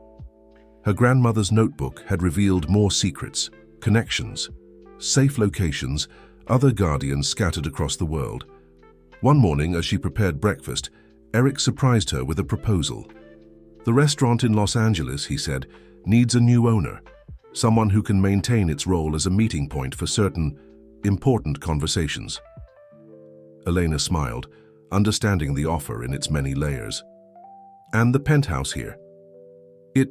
Her grandmother's notebook had revealed more secrets, connections, safe locations, other guardians scattered across the world. One morning, as she prepared breakfast, Eric surprised her with a proposal. The restaurant in Los Angeles, he said, needs a new owner, someone who can maintain its role as a meeting point for certain important conversations. Elena smiled, understanding the offer in its many layers. And the penthouse here? It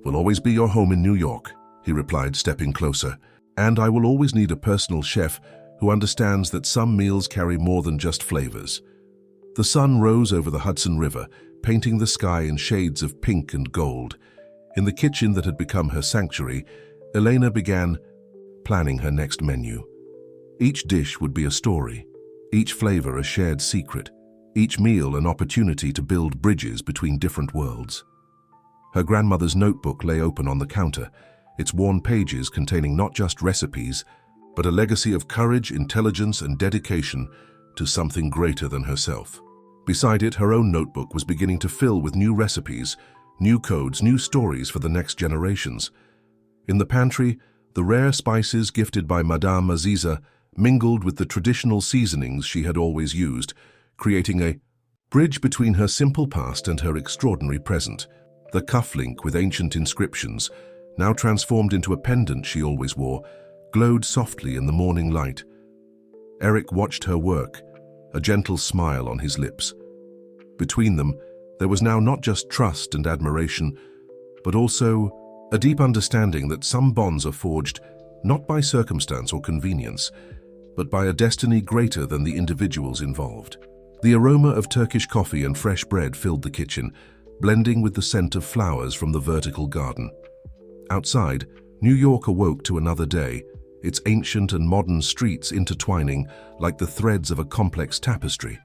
will always be your home in New York, he replied, stepping closer. And I will always need a personal chef who understands that some meals carry more than just flavors. The sun rose over the Hudson River, painting the sky in shades of pink and gold. In the kitchen that had become her sanctuary, Elena began planning her next menu. Each dish would be a story, each flavor a shared secret, each meal an opportunity to build bridges between different worlds. Her grandmother's notebook lay open on the counter, its worn pages containing not just recipes, but a legacy of courage, intelligence, and dedication to something greater than herself. Beside it, her own notebook was beginning to fill with new recipes, new codes, new stories for the next generations. In the pantry, the rare spices gifted by Madame Aziza mingled with the traditional seasonings she had always used, creating a bridge between her simple past and her extraordinary present. The cufflink with ancient inscriptions, now transformed into a pendant she always wore, glowed softly in the morning light. Eric watched her work, a gentle smile on his lips. Between them, there was now not just trust and admiration, but also a deep understanding that some bonds are forged not by circumstance or convenience, but by a destiny greater than the individuals involved. The aroma of Turkish coffee and fresh bread filled the kitchen, blending with the scent of flowers from the vertical garden. Outside, New York awoke to another day, its ancient and modern streets intertwining like the threads of a complex tapestry.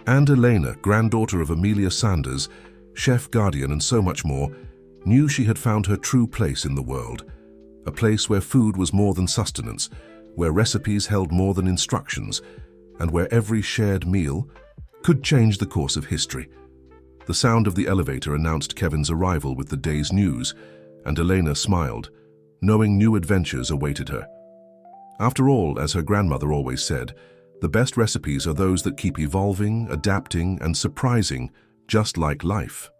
And Elena, granddaughter of Amelia Sanders, chef, guardian, and so much more, knew she had found her true place in the world, a place where food was more than sustenance, where recipes held more than instructions, and where every shared meal could change the course of history. The sound of the elevator announced Kevin's arrival with the day's news, and Elena smiled, knowing new adventures awaited her. After all, as her grandmother always said, the best recipes are those that keep evolving, adapting, and surprising, just like life.